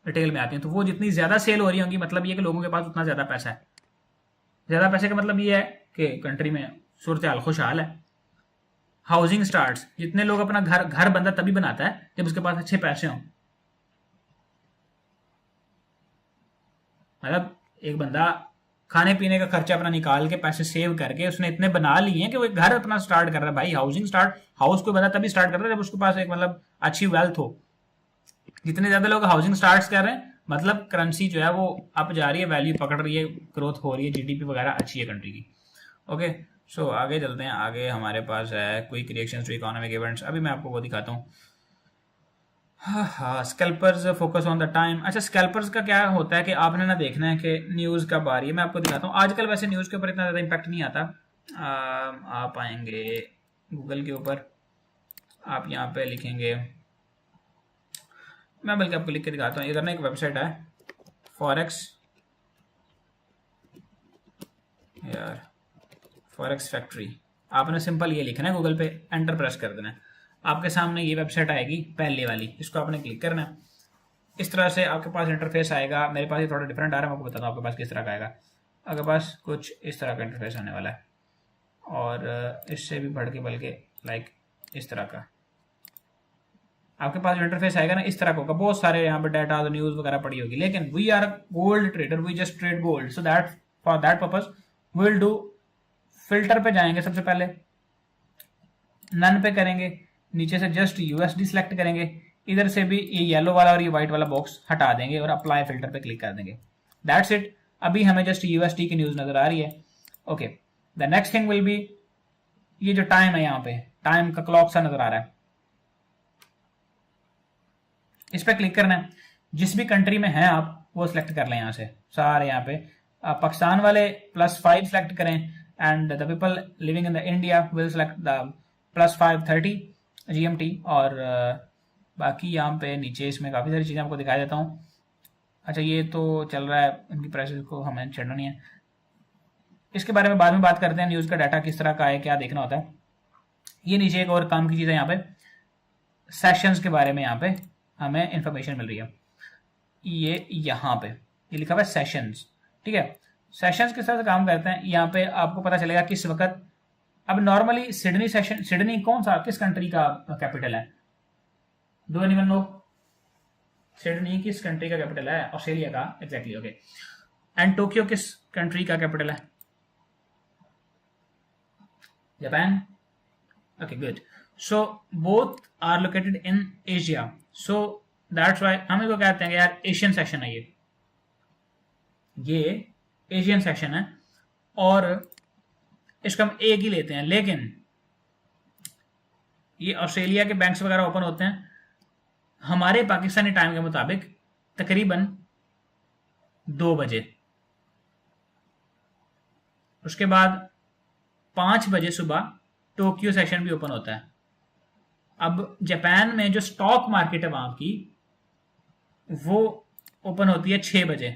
रिटेल में आती हैं। तो वो जितनी ज्यादा सेल हो रही होंगी, मतलब ये कि लोगों के पास उतना ज्यादा पैसा है। ज्यादा पैसे का मतलब ये है कि कंट्री में सूरत हाल खुशहाल है। हाउसिंग स्टार्ट्स, जितने लोग अपना घर बंदा तभी बनाता है जब उसके पास अच्छे पैसे हों। मतलब एक बंदा खाने पीने का खर्चा अपना निकाल के पैसे सेव करके उसने इतने बना लिए हैं कि वो एक घर अपना स्टार्ट कर रहा है। भाई हाउसिंग स्टार्ट, हाउस को बंदा तभी स्टार्ट कर रहा है जब उसके पास एक मतलब अच्छी वेल्थ हो। जितने ज्यादा लोग हाउसिंग स्टार्ट कर रहे हैं, मतलब करेंसी जो है वो अप जा रही है, वैल्यू पकड़ रही है, ग्रोथ हो रही है, GDP वगैरह अच्छी है कंट्री की। ओके, सो आगे चलते हैं। आगे हमारे पास है quick reactions to economic events. अभी मैं आपको वो दिखाता हूँ। हाँ, scalpers focus on the time. अच्छा, स्कैल्पर्स का क्या होता है कि आपने ना देखना है कि न्यूज़ कब आ रही है। मैं आपको दिखाता हूँ। आजकल वैसे न्यूज़ के ऊपर इतना ज़्यादा इम्पैक्ट नहीं आता। आप आएंगे गूगल के ऊपर, आप यहाँ पे लिखेंगे, मैं बल्कि आपको लिख के दिखाता हूँ। इधर ना एक वेबसाइट है फॉरेक्स, यार फॉरेक्स फैक्ट्री। आपने सिंपल ये लिखना है, गूगल पे एंटर प्रेस कर देना है, आपके सामने ये वेबसाइट आएगी पहले वाली, इसको आपने क्लिक करना है। इस तरह से आपके पास इंटरफेस आएगा। मेरे पास ये थोड़ा डिफरेंट आ रहा है, मैं आपको बताता हूँ आपके पास किस तरह का आएगा। आपके पास कुछ इस तरह का इंटरफेस आने वाला है, और इससे भी बढ़ के बल्कि लाइक इस तरह का आपके पास जो इंटरफेस आएगा ना, इस तरह का होगा। बहुत सारे यहाँ पे डाटा न्यूज वगैरह पड़ी होगी, लेकिन we are gold trader, we just trade gold, so that for that purpose will do, filter पे जाएंगे, सबसे पहले नन पे करेंगे, नीचे से जस्ट USD सेलेक्ट करेंगे, इधर से भी ये येलो वाला और ये व्हाइट वाला बॉक्स हटा देंगे और अप्लाई फिल्टर पे क्लिक कर देंगे। That's it. अभी हमें जस्ट USD की न्यूज नजर आ रही है। Okay, the next thing will be, ये जो टाइम है यहाँ पे, टाइम का क्लॉक सा नजर आ रहा है, इस पे क्लिक करना है। जिस भी कंट्री में हैं आप वो सिलेक्ट कर लें यहाँ से सारे। यहाँ पे पाकिस्तान वाले +5 सेलेक्ट करें, and the people living in the India will select the +5:30 GMT। और बाकी यहाँ पे नीचे इसमें काफ़ी सारी चीज़ें आपको दिखा देता हूँ। अच्छा, ये तो चल रहा है, इनकी प्राइसेस को हमें छेड़ना नहीं है। इसके बारे में बाद में बात करते हैं, न्यूज़ का डाटा किस तरह का है, क्या देखना होता है। ये नीचे एक और काम की चीज़ है, यहाँ पे सेशंस के बारे में यहाँ पे हमें इंफॉर्मेशन मिल रही है। ये यहाँ पे ये लिखा हुआ है सेशंस, ठीक है। सेशंस किस तरह से काम करते हैं, यहाँ पे आपको पता चलेगा किस वक्त। अब नॉर्मली सिडनी सेशन, सिडनी कौन सा किस कंट्री का कैपिटल है? Do anyone know? सिडनी किस कंट्री का कैपिटल है? ऑस्ट्रेलिया का, एग्जैक्टली, ओके। एंड टोक्यो किस कंट्री का कैपिटल है? Japan, okay, good. So both are located in Asia, so that's why हम इसको कहते हैं कि यार एशियन सेक्शन है, ये एशियन सेक्शन है और इसका हम एक ही लेते हैं। लेकिन ये ऑस्ट्रेलिया के बैंक्स वगैरह ओपन होते हैं हमारे पाकिस्तानी टाइम के मुताबिक तकरीबन 2 बजे, उसके बाद 5 बजे सुबह टोक्यो सेशन भी ओपन होता है। अब जापान में जो स्टॉक मार्केट है वहां की, वो ओपन होती है 6 बजे।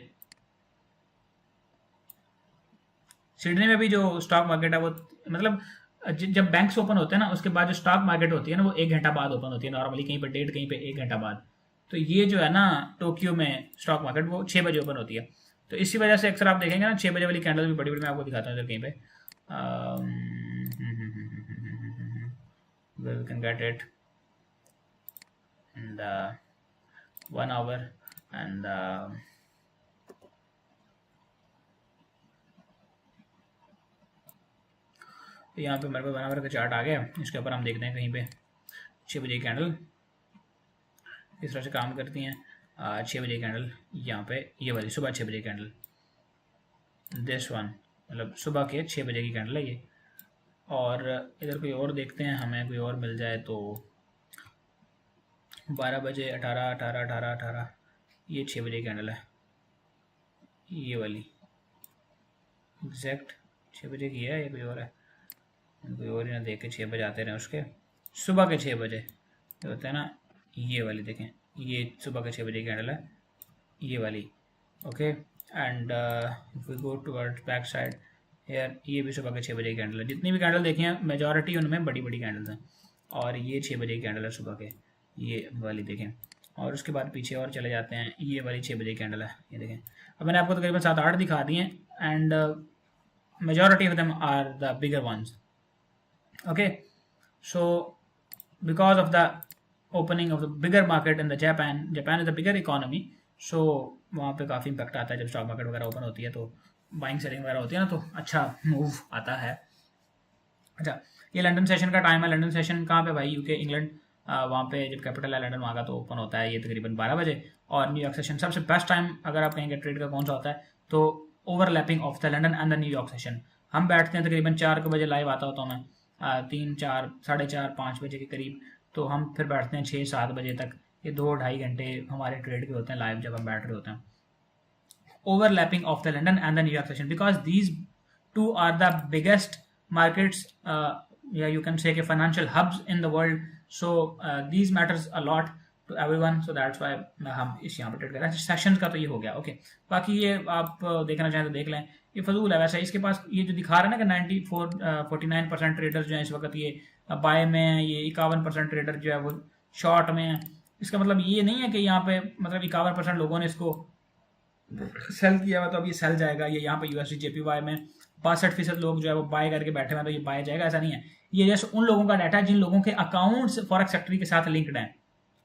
सिडनी में भी जो स्टॉक मार्केट है वो, मतलब जब बैंक्स ओपन होते हैं ना, उसके बाद जो स्टॉक मार्केट होती है ना, वो 1 घंटा बाद ओपन होती है नॉर्मली, कहीं पे 1.5, कहीं पे 1 घंटा बाद। तो ये जो है ना टोक्यो में स्टॉक मार्केट, वो 6 बजे ओपन होती है। तो इसी वजह से अक्सर आप देखेंगे ना 6 बजे वाली कैंडल भी बड़ी बड़ी, मैं आपको दिखाता हूँ इधर कहीं पे, where we can get it in the 1 hour and यहाँ पे मेरे को 1 आवर का चार्ट आ गया। इसके ऊपर हम देखते हैं कहीं पे 6 बजे की कैंडल इस तरह से काम करती हैं। 6 बजे की कैंडल यहाँ पे, ये वाली सुबह 6 बजे की कैंडल, दिस वन, मतलब सुबह के 6 बजे की कैंडल है ये। और इधर कोई और देखते हैं, हमें कोई और मिल जाए तो 12 बजे 18, ये 6 बजे की कैंडल है, ये वाली एग्जैक्ट 6 बजे की है, ये कोई और है, कोई और ही ना देख के 6 बजे आते रहे। उसके सुबह के 6 बजे होता है ना, ये वाली देखें, ये सुबह के 6 बजे की कैंडल है, ये वाली, okay. And if we go towards back side यार, ये भी सुबह के 6 बजे की कैंडल है। जितनी भी कैंडल देखी हैं मेजॉरिटी उनमें बड़ी बड़ी कैंडल्स हैं, और ये 6 बजे की कैंडल है सुबह के, ये वाली देखें। और उसके बाद पीछे और चले जाते हैं, ये वाली 6 बजे की कैंडल है, ये देखें। अब मैंने आपको तकरीबन 7-8 दिखा दिए and majority of them are the bigger ones, okay. So because of the opening of the bigger market in the Japan is the bigger economy, so वहाँ पे काफ़ी इम्पैक्ट आता है जब स्टॉक मार्केट वगैरह ओपन होती है, तो बाइंग सेलिंग वगैरह होती है ना, तो अच्छा मूव आता है। अच्छा, ये लंदन सेशन का टाइम है। लंदन सेशन कहाँ पे भाई? यूके, इंग्लैंड, वहाँ पे जब कैपिटल है लंदन वहाँ का, तो ओपन होता है ये तकरीबन 12 बजे। और न्यूयॉर्क सेशन सबसे बेस्ट टाइम अगर आप कहेंगे ट्रेड का कौन सा होता है, तो overlapping of the London and the New York session. हम बैठते हैं तकरीबन 4 बजे, लाइव आता होता हूँ मैं 3, 4, 4:30, 5 बजे के करीब, तो हम फिर बैठते हैं 6-7 बजे तक। ये 2-2.5 घंटे हमारे ट्रेड के होते हैं लाइव जब हम बैठ रहे होते हैं। Overlapping of the London and the New York session, because these two are the biggest markets, yeah, you can say financial hubs in the world, so these matters a lot to everyone, so that's why हम इस यहाँ पर trade कर रहे हैं। Sessions का तो ये हो गया, ओके। बाकी ये आप देखना चाहें तो देख लें, ये फजूल है वैसे। इसके पास ये जो दिखा रहा है ना कि 49% ट्रेडर्स जो है इस वक्त ये बाय में है, ये 51% ट्रेडर जो है वो शॉर्ट में है। इसका मतलब ये नहीं है कि यहाँ पे मतलब 51% लोगों ने इसको सेल किया हुआ तो अब ये सेल जाएगा। ये यहाँ पे यूएसडी जेपीवाई में 62% लोग जो है वो बाय करके बैठे हुए हैं तो ये बाय जाएगा, ऐसा नहीं है। ये जैसे उन लोगों का डाटा है जिन लोगों के अकाउंट्स फॉरेक्स सेक्टर के साथ लिंक्ड हैं।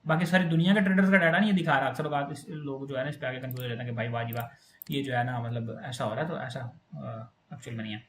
बाकी सारी दुनिया के ट्रेडर्स का डाटा नहीं ये दिखा रहा। अक्सर लोग जो है ना इस पर आगे कंफ्यूज हो जाते हैं कि भाई वाह जी वाह, ये जो है ना मतलब ऐसा हो रहा है, तो ऐसा एक्चुअल में नहीं है।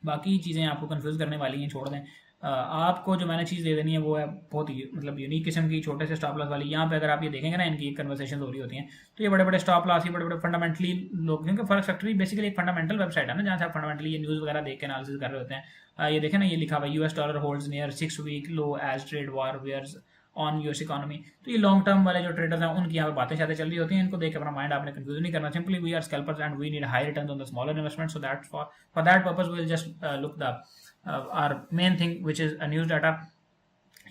बाकी चीज़ें आपको कंफ्यूज करने वाली हैं, छोड़ दें। आपको जो मैंने चीज़ दे देनी है वो है बहुत ही मतलब यूनिक किस्म की, छोटे से स्टॉप लॉस वाली। यहाँ पे अगर आप ये देखेंगे ना, इनकी कन्वर्सेशन हो रही होती हैं, तो ये बड़े बड़े स्टॉप लॉस, ये बड़े बड़े फंडामेंटली लोग, क्योंकि फॉरेक्स फैक्ट्री बेसिकली एक फंडामेंटल वेबसाइट है ना, जहाँ से आप फंडामेंटली ये न्यूज़ वगैरह देख के एनालिसिस कर रहे होते हैं। ये देखें ना, ये लिखा हुआ US dollar holds near 6 week low as trade war weighs on US economy. तो ये लॉन्ग टर्म वाले जो ट्रेडर्स हैं उनकी यहाँ पे बातें शायद चल रही होती हैं। इनको देख अपना माइंड आपने कंफ्यूज नहीं करना। Simply we are scalpers and we need high returns on the smaller investment, so that for that purpose we will just look the our main thing which is news data.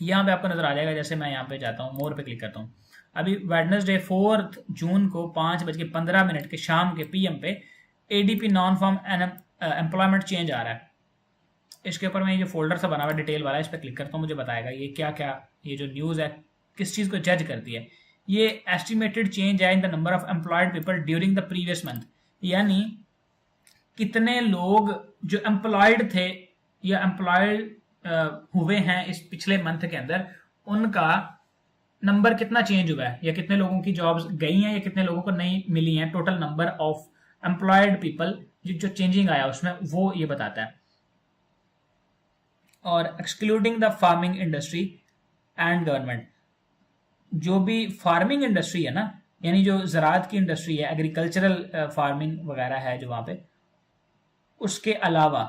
यहाँ पे आपको नजर आ जाएगा। जैसे मैं यहाँ पे जाता हूँ, मोर पे क्लिक करता हूँ। अभी वेडनेसडे 4 जून को 5:15 के शाम के PM पे ADP non farm employment change आ रहा है। इसके ऊपर मैं ये जो फोल्डर सा बना हुआ डिटेल वाला, इस पर क्लिक करता हूँ, मुझे बताएगा ये क्या क्या, ये जो न्यूज़ है किस चीज़ को जज करती है। ये एस्टिमेटेड चेंज है in the number of employed people during the previous month, यानी कितने लोग जो एम्प्लॉयड थे या एम्प्लॉयड हुए हैं इस पिछले मंथ के अंदर, उनका नंबर कितना चेंज हुआ है, या कितने लोगों की जॉब्स गई हैं या कितने लोगों को नहीं मिली हैं। Total number of employed people जो चेंजिंग आया उसमें, वो ये बताता है। और excluding the farming industry and government, जो भी फार्मिंग इंडस्ट्री है ना, यानी जो ज़राअत की इंडस्ट्री है, एग्रीकल्चरल फार्मिंग वगैरह है जो वहाँ पे, उसके अलावा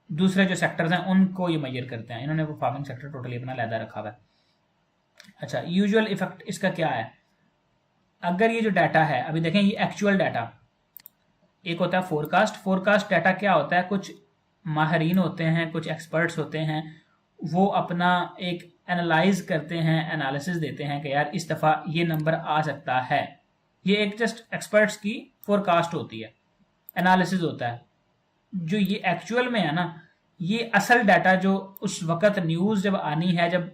दूसरे जो सेक्टर्स हैं उनको ये मेजर करते हैं। इन्होंने वो फार्मिंग सेक्टर टोटली अपना लहदा रखा हुआ है। अच्छा, यूजुअल इफेक्ट इसका क्या है? अगर ये जो डाटा है, अभी देखें ये एक्चुअल डाटा, एक होता है फोरकास्ट। फोरकास्ट डाटा क्या होता है? कुछ माहरीन होते हैं, कुछ एक्सपर्ट्स होते हैं, वो अपना एक एनालाइज करते हैं, एनालिसिस देते हैं कि यार इस दफ़ा ये नंबर आ सकता है। ये एक जस्ट एक्सपर्ट्स की फोरकास्ट होती है, एनालिसिस होता है। जो ये एक्चुअल में है ना, ये असल डाटा जो उस वक्त न्यूज़ जब आनी है, जब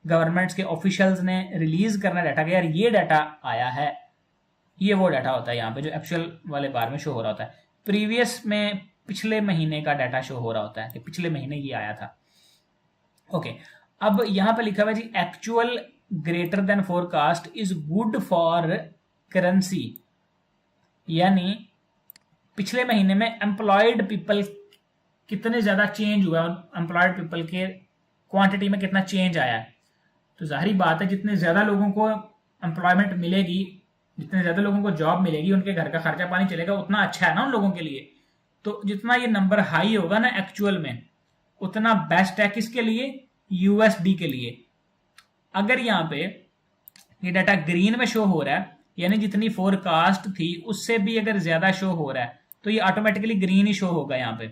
गवर्नमेंट्स के ऑफिशियल्स ने रिलीज करना डाटा कि यार ये डाटा आया है, ये वो डाटा होता है यहाँ पे जो एक्चुअल वाले बार में शो हो रहा होता है। प्रीवियस में पिछले महीने का डाटा शो हो रहा होता है कि पिछले महीने ये आया था। ओके, अब यहाँ पे लिखा हुआ है जी, actual greater than forecast is good for currency, यानी पिछले महीने में एम्प्लॉयड पीपल कितने ज्यादा चेंज हुआ है, एम्प्लॉयड पीपल के क्वांटिटी में कितना चेंज आया है। तो जाहिर बात है जितने ज्यादा लोगों को एम्प्लॉयमेंट मिलेगी, जितने ज्यादा लोगों को जॉब मिलेगी, उनके घर का खर्चा पानी चलेगा, उतना अच्छा है ना उन लोगों के लिए। तो जितना ये नंबर हाई होगा ना एक्चुअल में, उतना बेस्ट है किसके लिए? यूएसडी के लिए। अगर यहाँ पे ये डाटा ग्रीन में शो हो रहा है, यानी जितनी फोरकास्ट थी उससे भी अगर ज्यादा शो हो रहा है, तो ये ऑटोमेटिकली ग्रीन ही शो होगा यहाँ पे।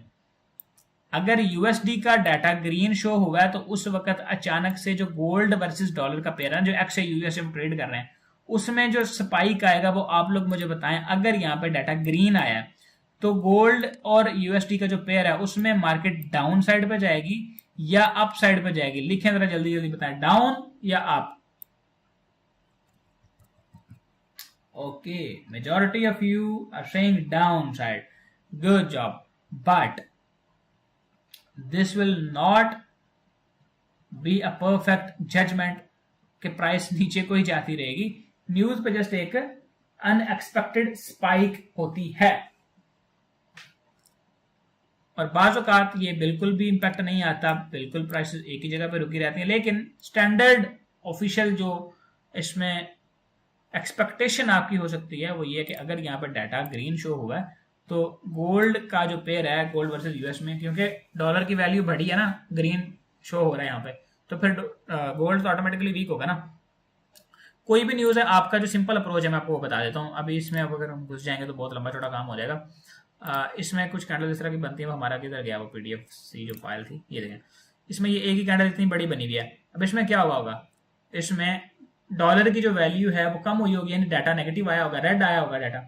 अगर यूएसडी का डाटा ग्रीन शो हुआ है, तो उस वक्त अचानक से जो गोल्ड वर्सेस डॉलर का पेयर है, जो एक्स यूएसए में ट्रेड कर रहे हैं, उसमें जो स्पाइक आएगा वो आप लोग मुझे बताएं। अगर यहाँ पे डाटा ग्रीन आया है, तो गोल्ड और यूएसडी का जो पेयर है उसमें मार्केट डाउन साइड पे जाएगी या अप साइड पे जाएगी? लिखें जरा जल्दी जल्दी बताएं, डाउन या up. Okay, majority of you are saying down side, good job. But this will not be a perfect judgement कि प्राइस नीचे को ही जाती रहेगी। न्यूज पे जस्ट एक अनएक्सपेक्टेड स्पाइक होती है, और बाज़ औक़ात ये बिल्कुल भी इंपैक्ट नहीं आता, बिल्कुल प्राइसेस एक ही जगह पे रुकी रहती हैं। लेकिन स्टैंडर्ड ऑफिशियल जो इसमें एक्सपेक्टेशन आपकी हो सकती है वो ये है कि अगर यहाँ पर डाटा ग्रीन शो हुआ है, तो गोल्ड का जो पेयर है, गोल्ड वर्सेस यूएस में, क्योंकि डॉलर की वैल्यू बढ़ी है ना, ग्रीन शो हो रहा है यहाँ पे, तो फिर गोल्ड तो ऑटोमेटिकली वीक होगा ना। कोई भी न्यूज़ है, आपका जो सिंपल अप्रोच है मैं आपको बता देता हूँ। अभी इसमें अब अगर हम घुस जाएंगे तो बहुत लंबा चौड़ा काम हो जाएगा। इसमें कुछ कैंडल इस तरह की बनती है, वो हमारा किधर गया वो पीडीएफ सी जो फाइल थी, ये देखें। इसमें ये एक ही कैंडल इतनी बड़ी बनी हुई है। अब इसमें क्या हुआ होगा? इसमें डॉलर की जो वैल्यू है वो कम हुई होगी, यानी डाटा नेगेटिव आया होगा, रेड आया होगा डाटा,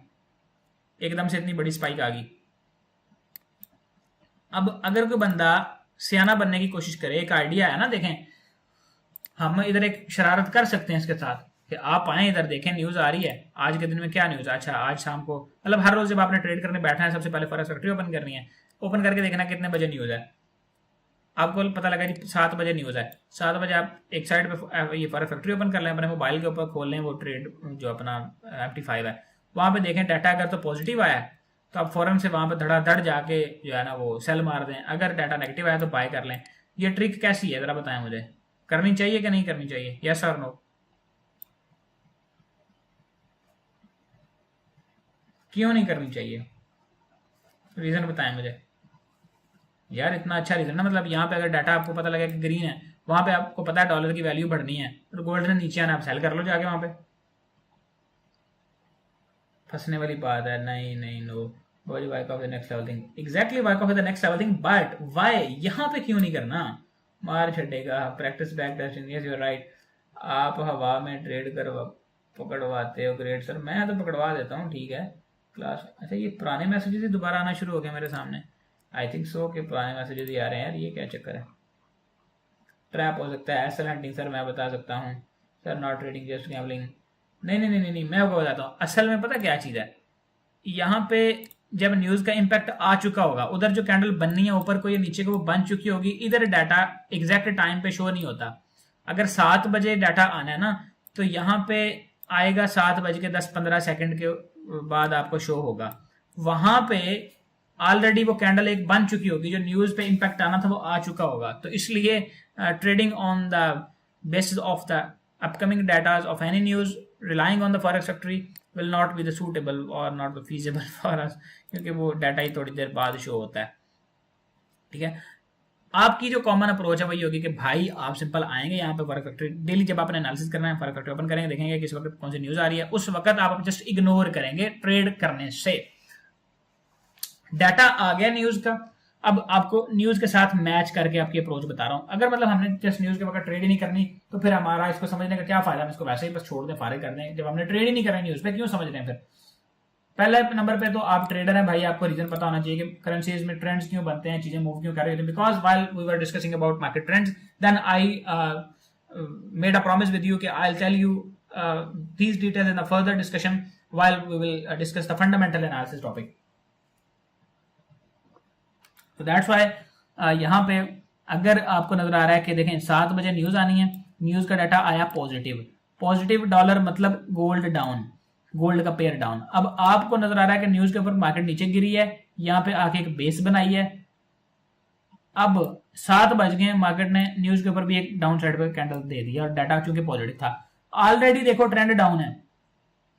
एकदम से इतनी बड़ी स्पाइक आ गई। अब अगर कोई बंदा सियाना बनने की कोशिश करे, एक आइडिया है ना, देखें हम इधर एक शरारत कर सकते हैं इसके साथ कि आप आए इधर, देखें न्यूज आ रही है, आज के दिन में क्या न्यूज है। अच्छा, आज शाम को, मतलब हर रोज जब आपने ट्रेड करने बैठा है, सबसे पहले फॉरेक्स फैक्ट्री ओपन करनी है, ओपन करके देखना कितने बजे न्यूज है। आपको पता लगा जी 7 बजे न्यूज है, 7 बजे आप एक साइड पे ये फॉरेक्स फैक्ट्री ओपन कर लें, अपने मोबाइल के ऊपर खोल लें वो ट्रेड जो अपना MT5 है, वहां पे देखें डाटा अगर तो पॉजिटिव आया है तो आप फौरन से वहां पे धड़ाधड़ जाके जो है ना वो सेल मार दें। अगर डाटा नेगेटिव आया तो बाय कर लें। ये ट्रिक कैसी है जरा बताएं मुझे, करनी चाहिए कि नहीं करनी चाहिए? Yes or no? क्यों नहीं करनी चाहिए? रीजन बताएं मुझे यार। इतना अच्छा रीजन ना, मतलब यहाँ पे अगर डाटा आपको पता लगे कि ग्रीन है, वहां पे आपको पता है डॉलर की वैल्यू बढ़नी है और गोल्ड ने नीचे आना, आप सेल कर लो जाके वहां पे। फंसने वाली बात है। नहीं नहीं, no. Like of the next level thing, exactly like of the next level thing, but why यहाँ पे क्यों नहीं करना? मार छेड़ेगा, practice back testing, yes you are right. आप हवा में ट्रेड कर पकड़वाते हो, ग्रेट सर, मैं तो पकड़वा देता हूँ, ठीक है, क्लास, अच्छा ये पुराने मैसेजेस ही दोबारा आना शुरू हो गए मेरे सामने। आई थिंक सो कि पुराने मैसेजेस ही आ रहे हैं यार, ये क्या चक्कर है। ट्रैप हो सकता है, एसल हंटिंग सर मैं बता सकता हूँ sir, not trading just gambling. नहीं नहीं नहीं नहीं, मैं आपको बताता हूँ असल में पता क्या चीज़ है। यहाँ पे जब न्यूज़ का इम्पैक्ट आ चुका होगा, उधर जो कैंडल बननी है ऊपर को या नीचे को वो बन चुकी होगी, इधर डाटा एग्जैक्ट टाइम पे शो नहीं होता। अगर 7 बजे डाटा आना है ना, तो यहाँ पे आएगा 7:10-15 के बाद आपको शो होगा। वहां पे ऑलरेडी वो कैंडल एक बन चुकी होगी, जो न्यूज पे इम्पैक्ट आना था वो आ चुका होगा। तो इसलिए trading on the basis of the upcoming data of any news relying on the forex factory will not be the suitable or not the feasible for us, क्योंकि वो डाटा ही थोड़ी देर बाद शो होता है। ठीक है, आपकी जो कॉमन अप्रोच है वही होगी कि भाई आप सिंपल आएंगे यहाँ पे फॉरेक्स फैक्ट्री, डेली जब आपने एनालिसिस करना है फॉरेक्स फैक्ट्री ओपन करेंगे, देखेंगे किस वक्त कौन सी न्यूज आ रही है, उस वक्त आप जस्ट इग्नोर करेंगे ट्रेड करने से। डाटा आ गया न्यूज का, अब आपको न्यूज के साथ मैच करके आपकी अप्रोच बता रहा हूं। अगर मतलब हमने जस्ट न्यूज के वक्त ट्रेड ही नहीं करनी, तो फिर हमारा इसको समझने का क्या फायदा, हम इसको वैसे ही बस छोड़ दें, फारिग कर दें। जब हमने ट्रेड ही नहीं करना न्यूज पे, क्यों समझ रहे हैं फिर। पहले नंबर पे तो आप ट्रेडर हैं भाई, आपको रीजन पता होना चाहिए कि करेंसीज में ट्रेंड्स क्यों बनते हैं, चीजें मूव क्यों कर रही होती हैं। Because while we were discussing about market trends, then I made a promise with you कि I will tell you these details in a further discussion while we will discuss the fundamental analysis topic. तो that's why यहाँ पे अगर आपको नजर आ रहा है कि देखें 7 बजे न्यूज आनी है, न्यूज का डाटा आया पॉजिटिव, पॉजिटिव डॉलर मतलब गोल्ड डाउन, गोल्ड का पेयर डाउन। अब आपको नजर आ रहा है कि न्यूज के ऊपर मार्केट नीचे गिरी है, यहाँ पे आके एक बेस बनाई है। अब 7 बज गए, मार्केट ने न्यूज के ऊपर भी एक डाउन साइड पे कैंडल दे दिया और डाटा चूंकि पॉजिटिव था। ऑलरेडी देखो ट्रेंड डाउन है,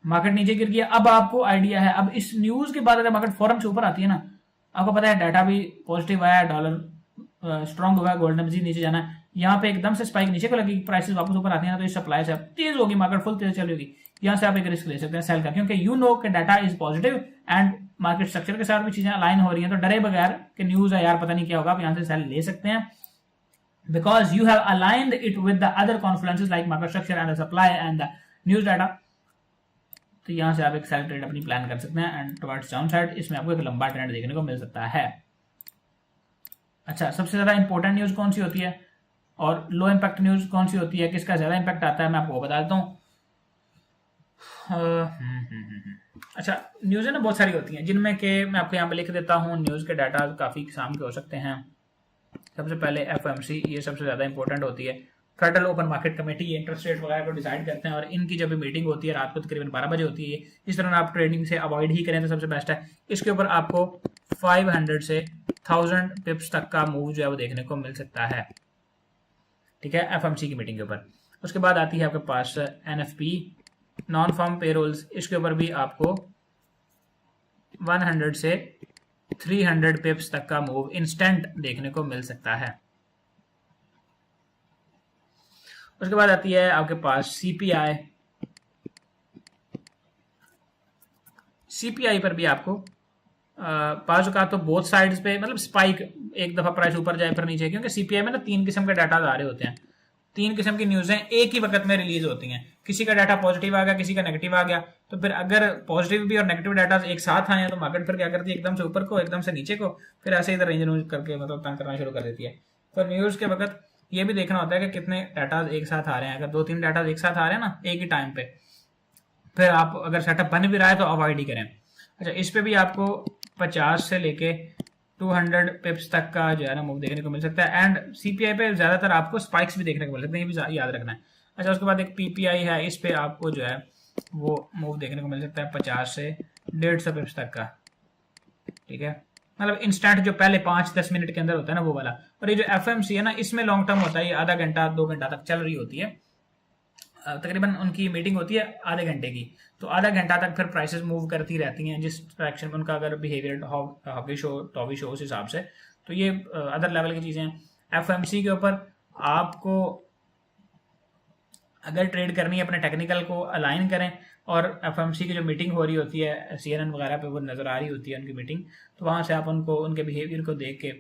मार्केट नीचे गिर गया। अब आपको आइडिया है, अब इस न्यूज के बाद अगर मार्केट फौरन से ऊपर आती है ना, आपको पता है डाटा भी पॉजिटिव आया, डॉलर स्ट्रॉन्ग हुआ, गोल्ड ने मजीद नीचे जाना है, यहाँ पे एकदम से स्पाइक नीचे को लगी, प्राइसेस वापस ऊपर आती है ना, तो इस सप्लाई से तेज होगी, मार्केट फुल तेज चल होगी। यहाँ से आप एक रिस्क ले सकते हैं सेल का, क्योंकि यू नो कि data is positive and market structure के साथ भी चीजें अलाइन हो रही हैं, तो डरे बगैर कि न्यूज है यार पता नहीं क्या होगा, आप यहाँ से सेल ले सकते हैं। Because you have aligned it with the other confluences like market structure and the supply and the news data. तो यहाँ से आप एक सेल ट्रेड अपनी प्लान कर सकते हैं एंड टुवर्ड्स डाउन साइड इसमें आपको एक लंबा ट्रेंड देखने को मिल सकता है। अच्छा, सबसे ज्यादा इंपॉर्टेंट न्यूज कौन सी होती है और लो इंपैक्ट न्यूज कौन सी होती है, किसका ज्यादा इंपैक्ट आता है, मैं आपको बता देता हूँ। अच्छा, न्यूज़ें ना बहुत सारी होती हैं, जिनमें कि मैं आपको यहाँ पे लिख देता हूँ। न्यूज़ के डाटा काफ़ी किस्म के हो सकते हैं। सबसे पहले एफओएमसी, ये सबसे ज़्यादा इंपॉर्टेंट होती है। Federal open market committee interest rate वगैरह को डिसाइड करते हैं और इनकी जब भी मीटिंग होती है रात को तकरीबन 12 बजे होती है। इस तरह आप ट्रेडिंग से अवॉइड ही करें तो सबसे बेस्ट है। इसके ऊपर आपको 500 से 1000 पिप्स तक का मूव जो है वो देखने को मिल सकता है। ठीक है, एफएमसी की मीटिंग के ऊपर। उसके बाद आती है आपके पास एनएफपी, नॉन फार्म पेरोल्स। इसके ऊपर भी आपको 100 से 300 पिप्स तक का मूव इंस्टेंट देखने को मिल सकता है। उसके बाद आती है आपके पास सीपीआई। सीपीआई पर भी आपको पास का तो बोथ साइड्स पे मतलब स्पाइक, एक दफा प्राइस ऊपर जाए फिर नीचे, क्योंकि सीपीआई में ना 3 किस्म के डाटा आ रहे होते हैं। 3 किस्म की न्यूज़ें एक ही वक्त में रिलीज होती हैं। किसी का डाटा पॉजिटिव आ गया, किसी का नेगेटिव आ गया, तो फिर अगर पॉजिटिव भी और नेगेटिव डाटा एक साथ आए हैं तो मार्केट फिर क्या करती है, एकदम से ऊपर को एकदम से नीचे को, फिर ऐसे इधर रेंज करके मतलब तंग करना शुरू कर देती है। तो न्यूज़ के वक्त ये भी देखना होता है कि कितने डाटा एक साथ आ रहे हैं। अगर 2-3 डाटा एक साथ आ रहे हैं ना एक ही टाइम पे, फिर आप अगर सेटअप बन भी रहा है तो अवॉइड ही करें। अच्छा, इस पे भी आपको 50 से लेके 200 पिप्स तक का जो है ना मूव देखने को मिल सकता है। एंड सीपीआई पे ज्यादातर आपको स्पाइक्स भी देखने को मिल सकते हैं, ये भी याद रखना है। अच्छा, उसके बाद एक पीपीआई है, इस पे आपको जो है वो मूव देखने को मिल सकता है 50 से 150 पिप्स तक का। ठीक है, मतलब इंस्टेंट जो पहले 5-10 मिनट के अंदर होता है ना वो वाला। और ये जो एफएमसी है ना, इसमें लॉन्ग टर्म होता है, ये आधा घंटा 2 घंटा तक चल रही होती है। तकरीबन उनकी मीटिंग होती है आधे घंटे की, तो आधा घंटा तक फिर प्राइसेस मूव करती रहती हैं जिस डायरेक्शन में उनका अगर बिहेवियर हॉकी शो टॉवी शो उस हिसाब से। तो ये अदर लेवल की चीज़ें हैं। एफएमसी के ऊपर आपको अगर ट्रेड करनी है अपने टेक्निकल को अलाइन करें, और एफएमसी की जो मीटिंग हो रही होती है सीएनएन वगैरह पे वो नज़र आ रही होती है उनकी मीटिंग, तो वहाँ से आप उनको उनके बिहेवियर को देख के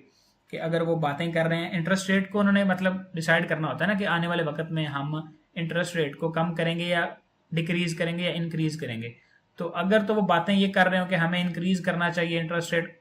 कि अगर वो बातें कर रहे हैं, इंटरेस्ट रेट को उन्होंने मतलब डिसाइड करना होता है ना कि आने वाले वक्त में हम इंटरेस्ट रेट को कम करेंगे या डिक्रीज करेंगे या इंक्रीज करेंगे। तो अगर तो वो बातें ये कर रहे हो कि हमें इंक्रीज करना चाहिए इंटरेस्ट रेट,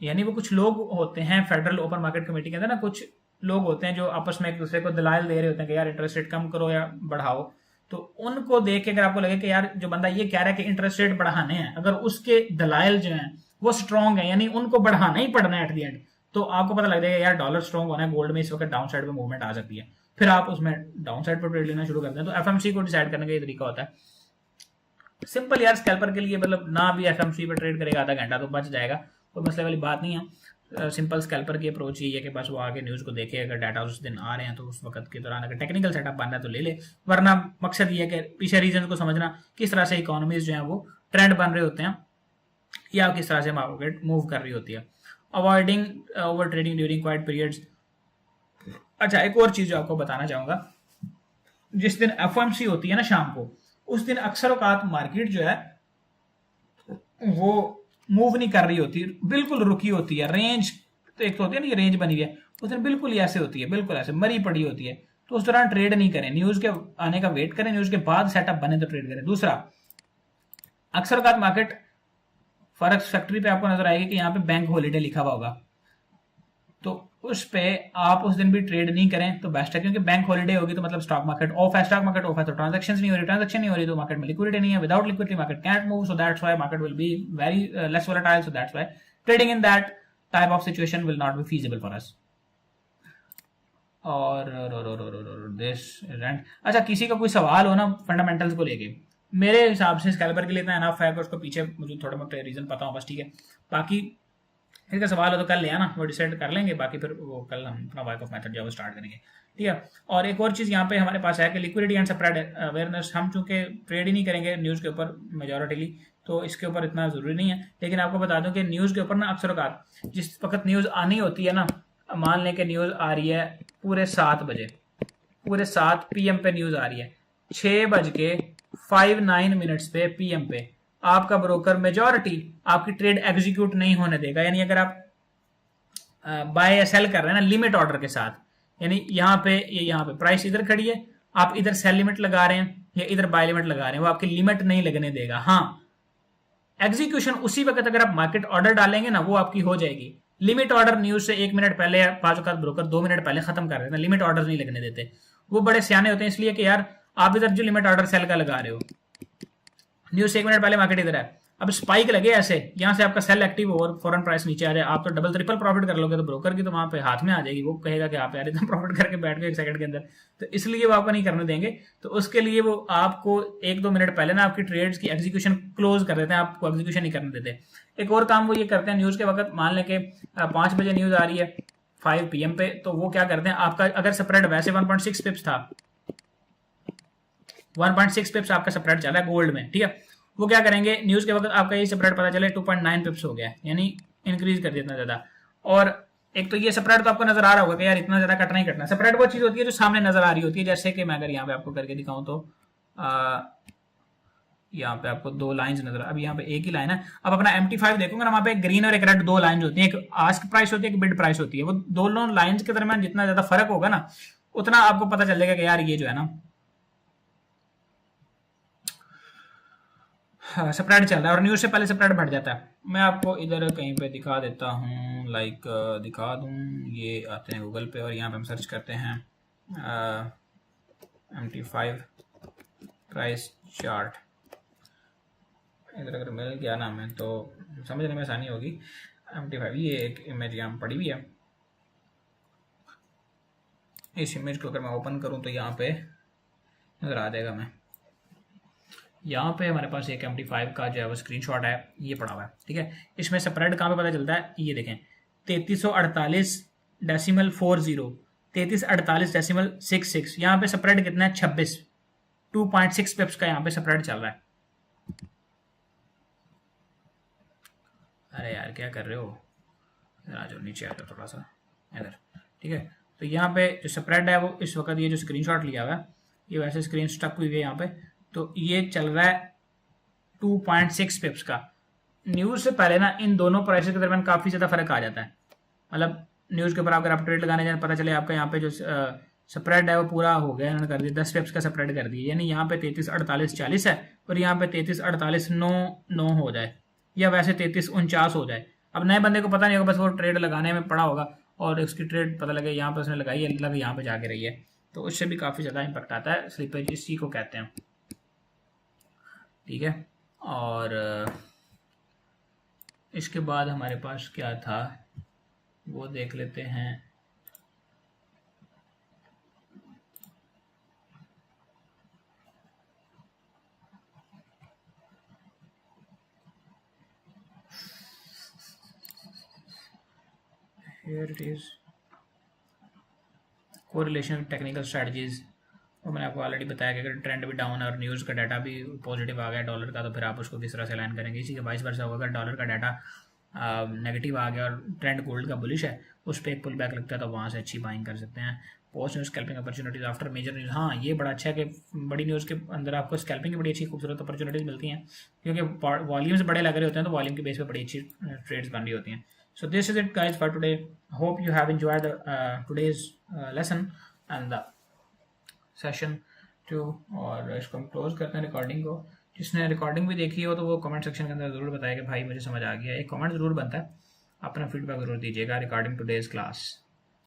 यानी वो कुछ लोग होते हैं फेडरल ओपन मार्केट कमेटी के अंदर ना, कुछ लोग होते हैं जो आपस में एक दूसरे को दलाल दे रहे होते हैं कि यार इंटरेस्ट रेट कम करो या बढ़ाओ। तो उनको देख के अगर आपको लगे कि यार जो बंदा ये कह रहा है कि इंटरेस्ट रेट बढ़ाने हैं, अगर उसके दलाइल जो हैं वो स्ट्रॉन्ग है, यानी उनको बढ़ाना ही पड़ना है एट दी एंड, तो आपको पता लग जाएगा यार डॉलर स्ट्रॉन्ग होना है, गोल्ड में इस वक्त डाउन साइड पे मूवमेंट आ सकती है, फिर आप उसमें डाउन साइड पर ट्रेड लेना शुरू करते हैं। तो एफएमसी को डिसाइड करने का ये तरीका होता है सिंपल यार। स्कैल्पर के लिए मतलब ना भी एफएमसी पर ट्रेड करेगा आधा घंटा तो बच जाएगा, कोई मसले वाली बात नहीं है। सिंपल स्कैल्पर की अप्रोच यही है कि बस वो आगे न्यूज़ को देखे, अगर डाटा उस दिन आ रहे हैं तो उस वक्त के दौरान अगर टेक्निकल सेटअप बनना है तो ले ले, वरना मकसद ये है कि पीछे रीजन को समझना, किस तरह से इकोनॉमीज जो है वो ट्रेंड बन रहे होते हैं या किस तरह से मार्केट मूव कर रही होती है। Avoiding over trading during quite periods. अच्छा, एक और चीज जो आपको बताना चाहूंगा, जिस दिन एफओएमसी होती है ना शाम को, उस दिन अक्सर औकात मार्केट जो है वो मूव नहीं कर रही होती, बिल्कुल रुकी होती है। रेंज तो एक तो होती है ना, ये रेंज बनी हुई है, उस दिन बिल्कुल ही ऐसे होती है, बिल्कुल ऐसे मरी पड़ी होती है। तो उस दौरान ट्रेड नहीं करें, न्यूज के आने का वेट करें, न्यूज के बाद सेटअप बने तो ट्रेड करें। दूसरा, अक्सर औकात मार्केट फॉरेक्स फैक्ट्री पे आपको नजर आएगी कि यहाँ पे बैंक हॉलीडे लिखा हुआ होगा, तो उस पे आप उस दिन भी ट्रेड नहीं करें तो बेस्ट है, क्योंकि बैंक हॉलीडे होगी तो मतलब स्टॉक मार्केट ऑफ है, स्टॉक मार्केट ऑफ है तो ट्रांजैक्शन नहीं हो रही, ट्रांजैक्शन नहीं हो रही तो मार्केट में लिक्विडिटी नहीं है, without liquidity market can't move, so that's why market will be very less volatile, so that's why trading in that type of situation will not be feasible for us. और this rent. अच्छा, किसी का कोई सवाल हो ना fundamentals को लेके, मेरे हिसाब से स्कैल्पर के लिए इतना एनफ है कि उसको पीछे मुझे थोड़ा मोटे रीजन पता हो बस, ठीक है। बाकी इसका सवाल हो तो कल ले आना, वो डिसाइड कर लेंगे, बाकी फिर वो कल हम अपना वर्क ऑफ मेथड जो है वो स्टार्ट करेंगे, ठीक है। और एक और चीज़ यहाँ पे हमारे पास है कि लिक्विडिटी एंड स्प्रेड अवेयरनेस, हम चूंकि ट्रेड ही नहीं करेंगे न्यूज़ के ऊपर मेजॉरिटीली, तो इसके ऊपर इतना ज़रूरी नहीं है, लेकिन आपको बता दूं कि न्यूज़ के ऊपर ना अक्सर औकात जिस वक्त न्यूज़ आनी होती है ना, मान लें कि न्यूज़ आ रही है पूरे 7 बजे, पूरे 7 PM पे न्यूज़ आ रही है, 6:59 पे PM पे आपका ब्रोकर मेजॉरिटी आपकी ट्रेड एग्जीक्यूट नहीं होने देगा। यानी अगर आप बाय या सेल कर रहे हैं ना लिमिट ऑर्डर के साथ, यानी यहाँ पे प्राइस इधर खड़ी है, आप इधर सेल लिमिट लगा रहे हैं या इधर बाय लिमिट लगा रहे हैं, वो आपकी लिमिट नहीं लगने देगा। हाँ, एग्जीक्यूशन उसी वक्त अगर आप मार्केट ऑर्डर डालेंगे ना वो आपकी हो जाएगी। लिमिट ऑर्डर न्यूज से 1 मिनट पहले या 5 वक्त ब्रोकर 2 मिनट पहले खत्म कर देते हैं, लिमिट ऑर्डर नहीं लगने देते। वो बड़े सियाने होते हैं, इसलिए कि यार आप इधर जो लिमिट ऑर्डर सेल का लगा रहे हो, न्यूज से 1 मिनट पहले मार्केट इधर है, अब स्पाइक लगे ऐसे, यहाँ से आपका सेल एक्टिव और फॉरन प्राइस नीचे आ जाए, आप तो डबल ट्रिपल प्रॉफिट कर लोगे, तो ब्रोकर की तो वहां पे हाथ में आ जाएगी, वो कहेगा कि आप यार इतना प्रॉफिट करके बैठ गए 1 सेकंड के अंदर, तो इसलिए वो आपको नहीं करने देंगे। तो उसके लिए वो आपको 1-2 मिनट पहले ना आपकी ट्रेड्स की एग्जीक्यूशन क्लोज कर देते हैं, आपको एग्जीक्यूशन नहीं करने देते। एक और काम वो ये करते हैं न्यूज के वक्त, मान लें कि 5 बजे न्यूज आ रही है 5 PM पे, तो वो क्या करते हैं, आपका अगर स्प्रेड वैसे 1.6 पिप्स था, 1.6 पिप्स आपका स्प्रेड चला है गोल्ड में, ठीक है, वो क्या करेंगे न्यूज के वक्त आपका ये स्प्रेड पता चले 2.9 पिप्स हो गया, यानी इंक्रीज कर दिया इतना ज्यादा। और एक तो ये स्प्रेड तो आपको नजर आ रहा होगा कि यार इतना ज्यादा कटना ही कटना। स्प्रेड वो चीज होती है जो सामने नजर आ रही होती है, जैसे कि मैं अगर यहाँ पे आपको करके दिखाऊं तो यहाँ पे आपको 2 लाइंस नजर, अब यहाँ पे एक ही लाइन है। अब अपना MT5 देखोगे ना, वहां पे ग्रीन और एक रेड 2 लाइंस होती है, एक आस्क प्राइस होती है, एक बिड प्राइस होती है। वो दोनों लाइंस के दरमियान जितना ज्यादा फर्क होगा ना, उतना आपको पता चलेगा कि यार ये जो है ना स्प्रेड चल रहा है, और न्यूज से पहले स्प्रेड बढ़ जाता है। मैं आपको इधर कहीं पे दिखा देता हूँ, लाइक दिखा दूँ, ये आते हैं गूगल पे और यहाँ पे हम सर्च करते हैं MT5 प्राइस चार्ट। इधर अगर मिल गया ना हमें तो समझने में आसानी होगी। MT5 ये एक इमेज यहाँ पड़ी हुई है, इस इमेज को अगर मैं ओपन करूँ तो यहाँ पे नजर आ जाएगा। मैं यहाँ पे हमारे पास एक MT5 का जो है वो स्क्रीनशॉट है, ये पड़ा हुआ है, ठीक है। इसमें स्प्रेड कहाँ पे पता चलता है, ये देखें 3348.40, 3348.66, यहाँ पे स्प्रेड कितना है 26, 2.6 पिप्स का यहाँ पे स्प्रेड चल रहा है। अरे यार क्या कर रहे हो, आ जाओ नीचे आ जाओ थोड़ा सा इधर, ठीक है। तो यहाँ पे जो स्प्रेड है वो इस वक्त ये जो स्क्रीनशॉट लिया हुआ है, ये वैसे स्क्रीन स्टक हुई है यहाँ पे, तो ये चल रहा है 2.6 पिप्स का। न्यूज से पहले ना इन दोनों प्राइसेस के दरमियान काफी ज्यादा फर्क आ जाता है। मतलब न्यूज के ऊपर अगर आप ट्रेड लगाने जाए, पता चले आपका यहाँ पे जो स्प्रेड है वो पूरा हो गया, इन्होंने कर दिया 10 पिप्स का स्प्रेड कर दिया, यानी यहाँ पे 33 48 40 है और यहाँ पे 33 48 9 9 हो जाए, या वैसे 33 49 हो जाए। अब नए बंदे को पता नहीं होगा, बस वो ट्रेड लगाने में पड़ा होगा और उसकी ट्रेड पता लगे यहाँ पे उसने लगाई है, लगे यहाँ पे जाके रही है, तो उससे भी काफ़ी ज़्यादा इम्पैक्ट आता है, स्लीपेज इसी को कहते हैं। ठीक है, और इसके बाद हमारे पास क्या था वो देख लेते हैं। Here it is, correlation technical strategies, वो मैंने आपको ऑलरेडी बताया कि अगर ट्रेंड भी डाउन है और न्यूज़ का डाटा भी पॉजिटिव आ गया डॉलर का, तो फिर आप उसको किस तरह से अलाइन करेंगे। इसी के वाइस वर्सा होगा, अगर डॉलर का डाटा नेगेटिव आ गया और ट्रेंड गोल्ड का बुलिश है, उस पर एक पुल बैक लगता है तो वहाँ से अच्छी बाइंग कर सकते हैं। Post news scalping opportunities after major news, हाँ ये बड़ा अच्छा है कि बड़ी न्यूज़ के अंदर आपको स्कैल्पिंग की बड़ी अच्छी खूबसूरत अपॉर्चुनिटीज मिलती हैं, क्योंकि वॉल्यूम्स बड़े लग रहे होते हैं तो वॉल्यूम के बेस पर बड़ी अच्छी ट्रेड्स बन रही होती हैं। So this is it guys for today. Hope you have enjoyed today's lesson and the session too. और इसको हम क्लोज करते हैं रिकॉर्डिंग को। जिसने रिकॉर्डिंग भी देखी हो तो वो कमेंट सेक्शन के अंदर ज़रूर बताया कि भाई मुझे समझ आ गया। एक कमेंट ज़रूर बनता है, अपना फीडबैक ज़रूर दीजिएगा रिगार्डिंग टुडेज क्लास।